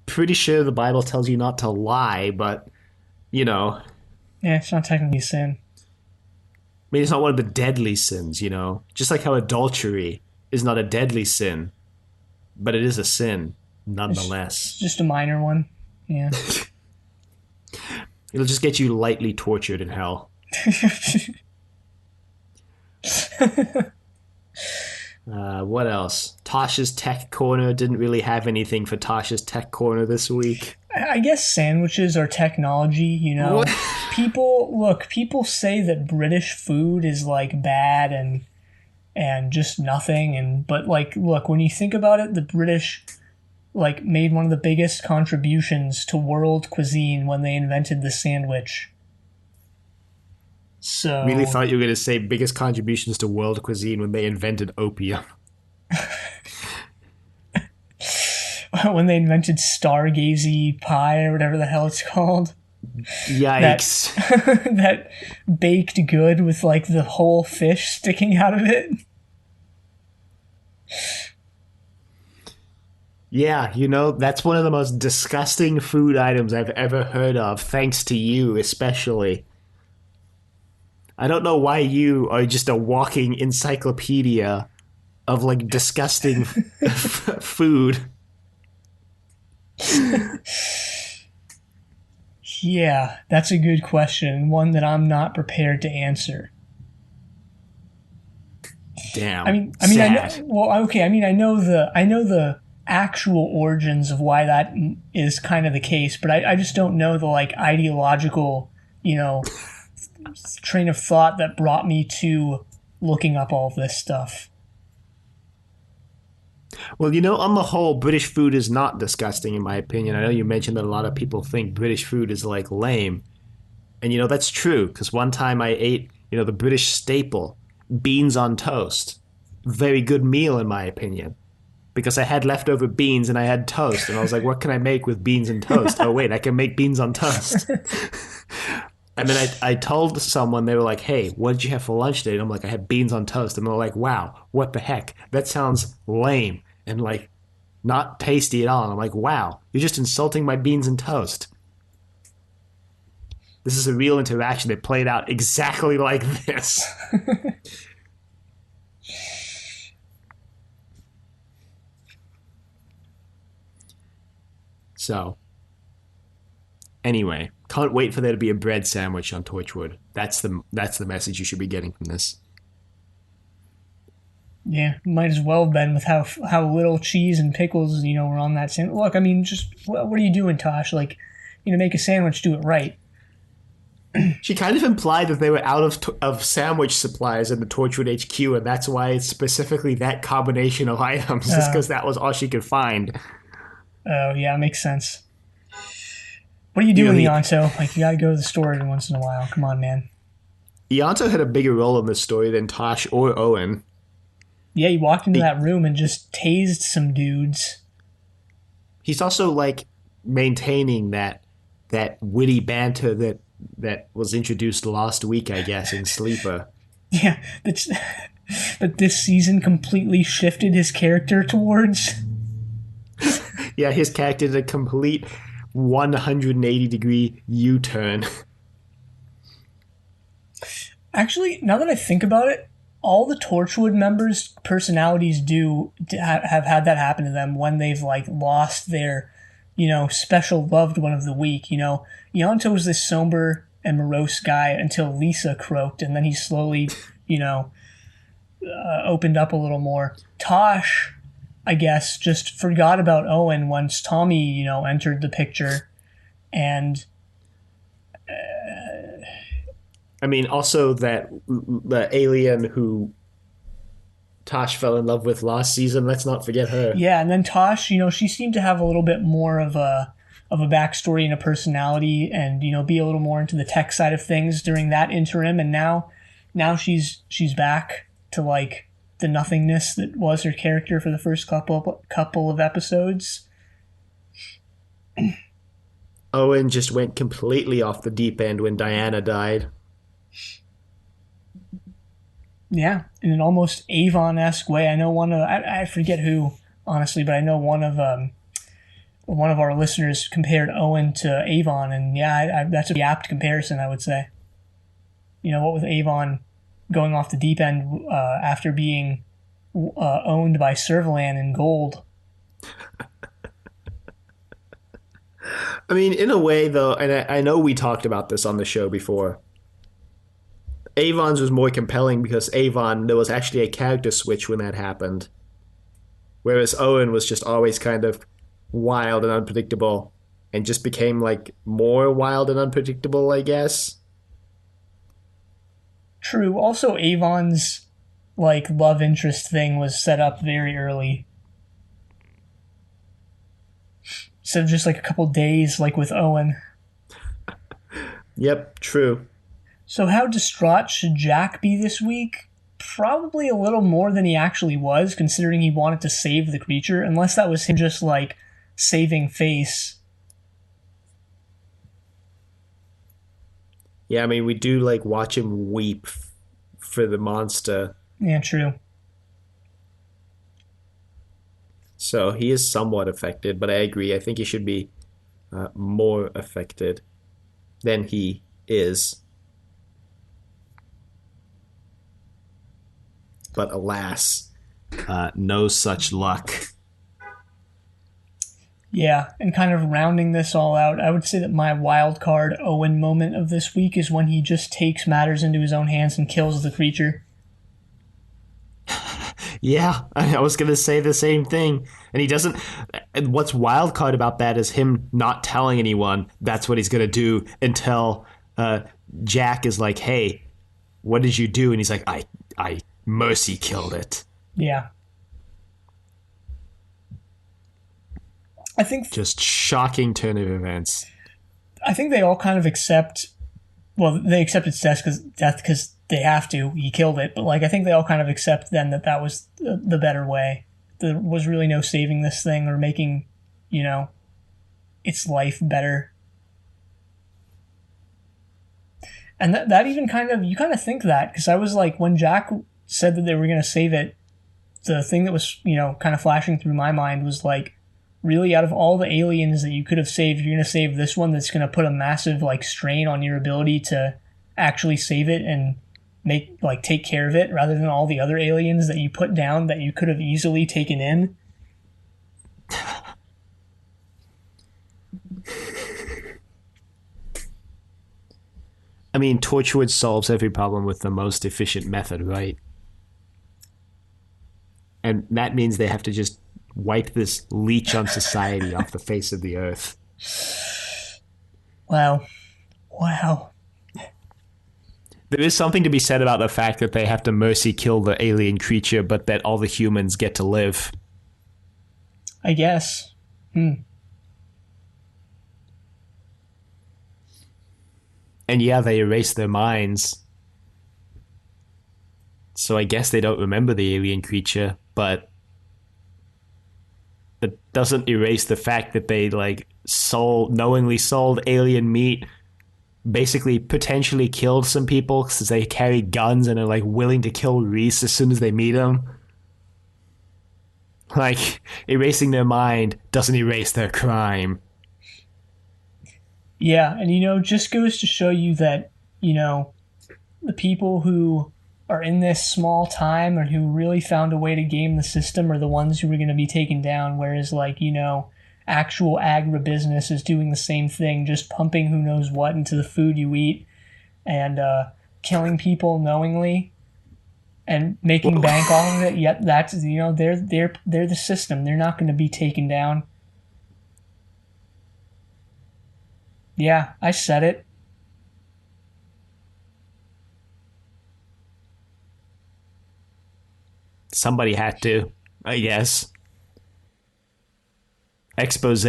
Pretty sure the Bible tells you not to lie, but, you know. Yeah, it's not technically a sin. I mean, it's not one of the deadly sins, you know. Just like how adultery is not a deadly sin, but it is a sin, nonetheless. It's just a minor one, yeah. It'll just get you lightly tortured in hell. What else? Tasha's Tech Corner didn't really have anything for Tasha's Tech Corner this week. I guess sandwiches are technology, you know. People say that British food is like bad and just nothing, but like, look, when you think about it, the British like made one of the biggest contributions to world cuisine when they invented the sandwich. So really thought you were going to say biggest contributions to world cuisine when they invented opium. When they invented stargazy pie or whatever the hell it's called. that Yikes. that baked good with like the whole fish sticking out of it. Yeah, you know, that's one of the most disgusting food items I've ever heard of, thanks to you especially. I don't know why you are just a walking encyclopedia of like disgusting food. Yeah, that's a good question, one that I'm not prepared to answer. I Damn. mean, I mean, I know. Sad. Well, okay. I mean, I know the actual origins of why that is kind of the case, but I just don't know the like ideological, you know, train of thought that brought me to looking up all of this stuff. Well, you know, on the whole, British food is not disgusting, in my opinion. I know you mentioned that a lot of people think British food is like lame. And, you know, that's true, because one time I ate, you know, the British staple, beans on toast. Very good meal, in my opinion. Because I had leftover beans and I had toast. And I was like, what can I make with beans and toast? Oh, wait, I can make beans on toast. And then I told someone, they were like, hey, what did you have for lunch today? And I'm like, I had beans on toast. And they're like, wow, what the heck? That sounds lame and like not tasty at all. And I'm like, wow, you're just insulting my beans and toast. This is a real interaction that played out exactly like this. So, anyway, can't wait for there to be a bread sandwich on Torchwood. That's the message you should be getting from this. Yeah, might as well have been with how little cheese and pickles were on that sandwich. Look, I mean, just what are you doing, Tosh? Like, make a sandwich, do it right. She kind of implied that they were out of sandwich supplies in the Torchwood HQ, and that's why it's specifically that combination of items, just Uh, because that was all she could find. oh yeah, makes sense. What are you You know, doing, he Yonto? Like, you gotta go to the store every once in a while. Come on, man. Ianto had a bigger role in this story than Tosh or Owen. Yeah, he walked into He, that room and just tased some dudes. he's also like maintaining that witty banter that was introduced last week, I guess, in Sleeper. Yeah, that's that this season completely shifted his character towards. Yeah, his character did a complete 180-degree U-turn. Actually, now that I think about it, all the Torchwood members' personalities do have had that happen to them when they've like lost their, special loved one of the week. Yonto was this somber and morose guy until Lisa croaked, and then he slowly, opened up a little more. Tosh, I guess, just forgot about Owen once Tommy, entered the picture, and I mean, also that the alien who Tosh fell in love with last season. Let's not forget her. yeah, and then Tosh, she seemed to have a little bit more of a backstory and a personality, and be a little more into the tech side of things during that interim, and now she's back to like the nothingness that was her character for the first couple of episodes. Owen just went completely off the deep end when Diana died. Yeah, in an almost Avon-esque way. I know I forget who honestly, but I know one of our listeners compared Owen to Avon, and yeah, that's a apt comparison, I would say. What with Avon going off the deep end after being owned by Servalan in gold. I mean, in a way, though, and I know we talked about this on the show before. Avon's was more compelling because Avon, there was actually a character switch when that happened. Whereas Owen was just always kind of wild and unpredictable and just became like more wild and unpredictable, I guess. True. Also, Avon's like love interest thing was set up very early. Instead of just like a couple days, like with Owen. Yep, true. So, how distraught should Jack be this week? Probably a little more than he actually was, considering he wanted to save the creature, unless that was him just like saving face. Yeah, I mean, we do like watch him weep for the monster. Yeah, true. So he is somewhat affected, but I agree. I think he should be more affected than he is. But alas, no such luck. Yeah, and kind of rounding this all out, I would say that my wild card Owen moment of this week is when he just takes matters into his own hands and kills the creature. Yeah, I was going to say the same thing. And he doesn't. And what's wild card about that is him not telling anyone that's what he's going to do until Jack is like, hey, what did you do? And he's like, I mercy killed it. Yeah. I think Just shocking turn of events. I think they all kind of accept. Well, they accept its death because they have to. He killed it, but like I think they all kind of accept then that was the better way. There was really no saving this thing or making, its life better. And that even you kind of think that because I was like when Jack said that they were going to save it, the thing that was kind of flashing through my mind was like, really, out of all the aliens that you could have saved, you're going to save this one that's going to put a massive like strain on your ability to actually save it and take care of it rather than all the other aliens that you put down that you could have easily taken in. I mean, Torchwood solves every problem with the most efficient method, right? And that means they have to just wipe this leech on society off the face of the earth. Wow. There is something to be said about the fact that they have to mercy kill the alien creature, but that all the humans get to live. I guess. And yeah, they erase their minds. So I guess they don't remember the alien creature, but that doesn't erase the fact that they knowingly sold alien meat, basically potentially killed some people because they carry guns and are like willing to kill Reese as soon as they meet him. Like, erasing their mind doesn't erase their crime. Yeah, and just goes to show you that, the people who are in this small time and who really found a way to game the system are the ones who are going to be taken down, whereas actual agribusiness is doing the same thing, just pumping who knows what into the food you eat and killing people knowingly and making bank off of it. Yet that's they're the system. They're not going to be taken down. Yeah, I said it. Somebody had to, I guess. Expose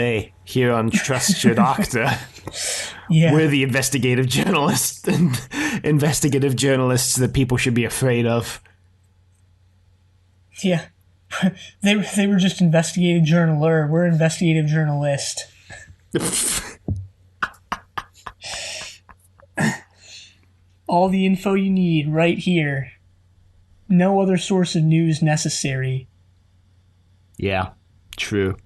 here on Trust Your Doctor. Yeah. We're the investigative journalists and investigative journalists that people should be afraid of. Yeah. They were just investigative journaler. We're investigative journalist. All the info you need right here. No other source of news necessary. Yeah, true.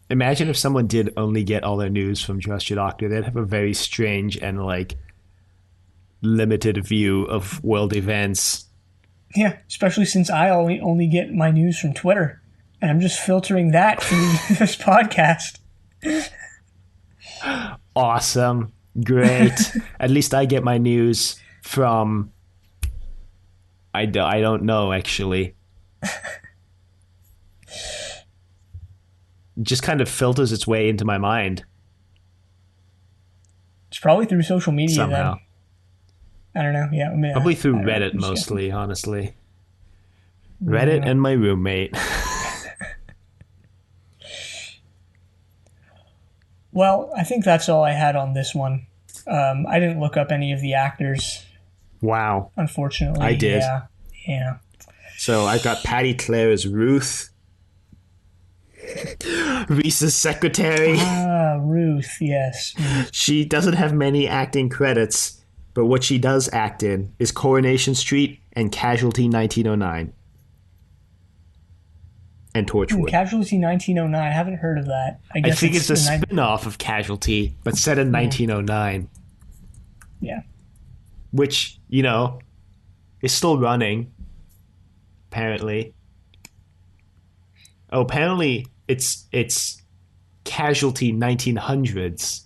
Imagine if someone did only get all their news from Trust Your Doctor. They'd have a very strange and limited view of world events. Yeah, especially since I only get my news from Twitter. And I'm just filtering that through this podcast. Awesome. Great. At least I get my news from... I don't know, actually. It just kind of filters its way into my mind. It's probably through social media somehow. Then. I don't know. Yeah, probably through Reddit mostly, honestly. Reddit and my roommate. Well, I think that's all I had on this one. I didn't look up any of the actors. Wow. Unfortunately. I did. Yeah. So I've got Patty Claire as Ruth. Reese's secretary. Ah, Ruth, yes. She doesn't have many acting credits, but what she does act in is Coronation Street and Casualty 1909 and Torchwood. Casualty 1909. I haven't heard of that. I I guess think it's a the spin-off of Casualty, but set in 1909, Yeah. which, is still running, apparently. Oh, apparently it's Casualty 1900s.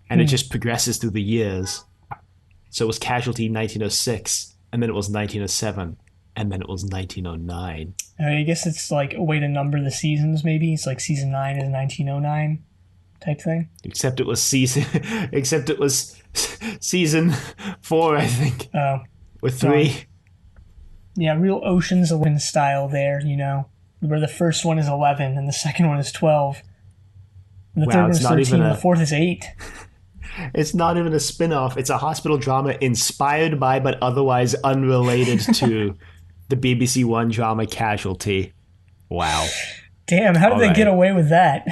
And it just progresses through the years. So it was Casualty 1906, and then it was 1907, and then it was 1909. I guess it's like a way to number the seasons, maybe. It's like season 9 is 1909 type thing. Except it was season 4, I think. Oh. Or 3. Yeah, real Ocean's 11 style there, where the first one is 11 and the second one is 12. And the third one is 13 and the fourth is 8. It's not even a spin-off. It's a hospital drama inspired by but otherwise unrelated to the BBC One drama Casualty. Wow. Damn, how did they get away with that?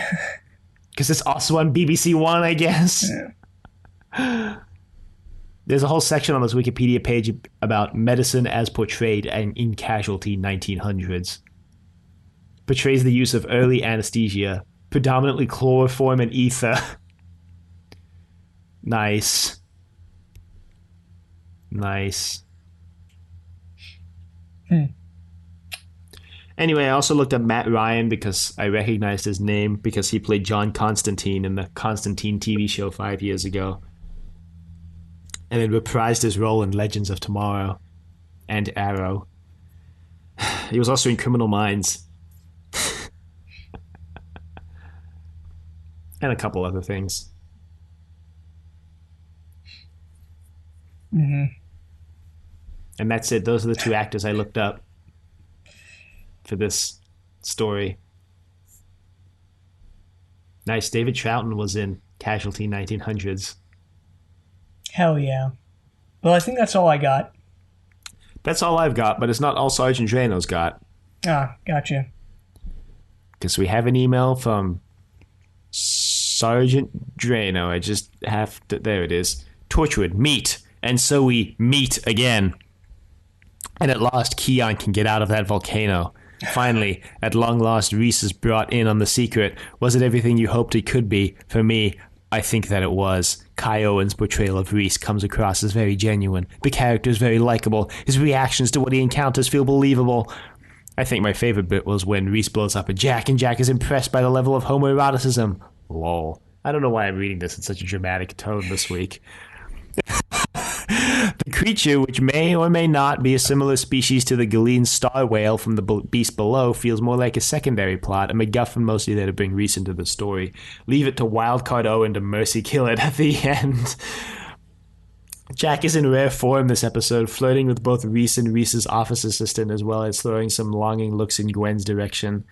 Because it's also on BBC One, I guess. Yeah. There's a whole section on this Wikipedia page about medicine as portrayed in Casualty 1900s. Portrays the use of early anesthesia, predominantly chloroform and ether. Nice. Anyway, I also looked up Matt Ryan because I recognized his name because he played John Constantine in the Constantine TV show 5 years ago. And then reprised his role in Legends of Tomorrow and Arrow. He was also in Criminal Minds. And a couple other things. Mm-hmm. And that's it. Those are the 2 actors I looked up for this story. Nice. David Troughton was in Casualty 1900s. Hell yeah. Well, I think that's all I got. That's all I've got, but it's not all Sergeant Drano's got. Ah, gotcha. Because we have an email from Sergeant Drano. I just have to... There it is. Torchwood, meet. And so we meet again. And at last, Keon can get out of that volcano. Finally, at long last, Reese is brought in on the secret. Was it everything you hoped it could be? For me, I think that it was. Kai Owen's portrayal of Reese comes across as very genuine. The character is very likable. His reactions to what he encounters feel believable. I think my favorite bit was when Reese blows up at Jack, and Jack is impressed by the level of homoeroticism. Lol. I don't know why I'm reading this in such a dramatic tone this week. The creature, which may or may not be a similar species to the Galeen star whale from the Beast Below, feels more like a secondary plot, a MacGuffin mostly there to bring Reese into the story. Leave it to Wildcard Owen to mercy kill it at the end. Jack is in rare form this episode, flirting with both Reese and Reese's office assistant, as well as throwing some longing looks in Gwen's direction.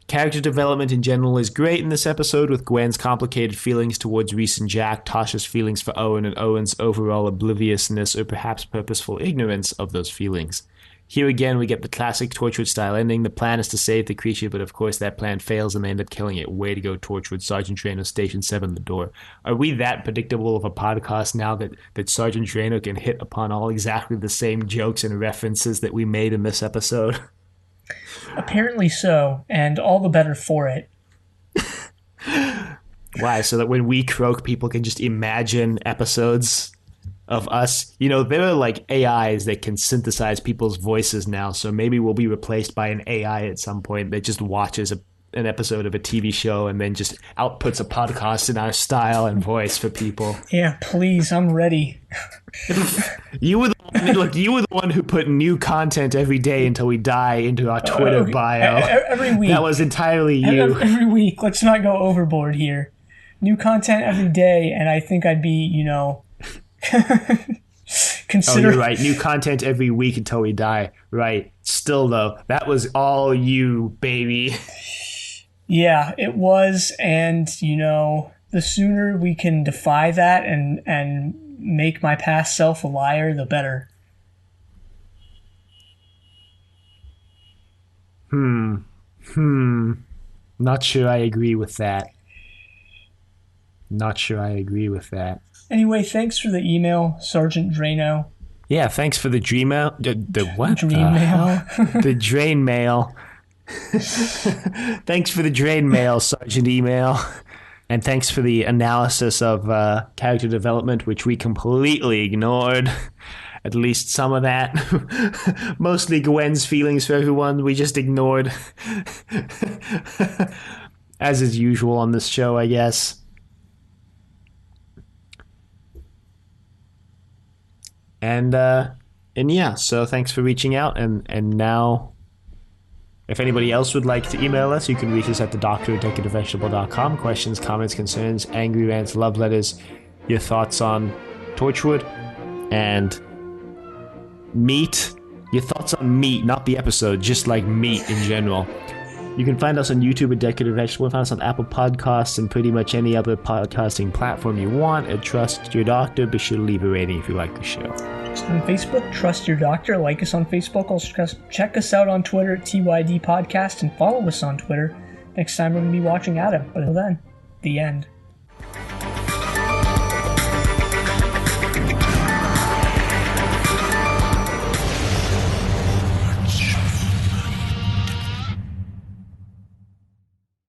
Character development in general is great in this episode, with Gwen's complicated feelings towards Reese and Jack, Tasha's feelings for Owen, and Owen's overall obliviousness or perhaps purposeful ignorance of those feelings. Here again, we get the classic Torchwood-style ending. The plan is to save the creature, but of course that plan fails and they end up killing it. Way to go, Torchwood. Sergeant Drano, Station 7, the door. Are we that predictable of a podcast now that Sergeant Drano can hit upon all exactly the same jokes and references that we made in this episode? Apparently so, and all the better for it. Why? So that when we croak, people can just imagine episodes of us. There are like AIs that can synthesize people's voices now, so maybe we'll be replaced by an AI at some point that just watches an episode of a TV show and then just outputs a podcast in our style and voice for people. Yeah, please, I'm ready. You were the one who put new content every day until we die into our Twitter bio. Every week. That was entirely you. Every week. Let's not go overboard here. New content every day, and I think I'd be, consider. Oh, you're right. New content every week until we die. Right. Still, though, that was all you, baby. Yeah, it was, and, the sooner we can defy that and make my past self a liar, the better. Not sure I agree with that. Not sure I agree with that. Anyway, thanks for the email, Sergeant Drano. Yeah, thanks for the dream mail. The what? Dream mail. The drain mail. Thanks for the drain mail, Sergeant Email. And thanks for the analysis of character development, which we completely ignored. At least some of that. Mostly Gwen's feelings for everyone, we just ignored. As is usual on this show, I guess. And yeah, so thanks for reaching out. And now, if anybody else would like to email us, you can reach us at thedoctor@decorativevegetable.com. Questions, comments, concerns, angry rants, love letters, your thoughts on Torchwood and meat. Your thoughts on meat, not the episode, just like meat in general. You can find us on YouTube at Decorative Vegetable. Find us on Apple Podcasts and pretty much any other podcasting platform you want. And Trust Your Doctor. Be sure to leave a rating if you like the show. On Facebook, Trust Your Doctor. Like us on Facebook. Also check us out on Twitter at TYD Podcast and follow us on Twitter. Next time we're going to be watching Adam. But until then, the end.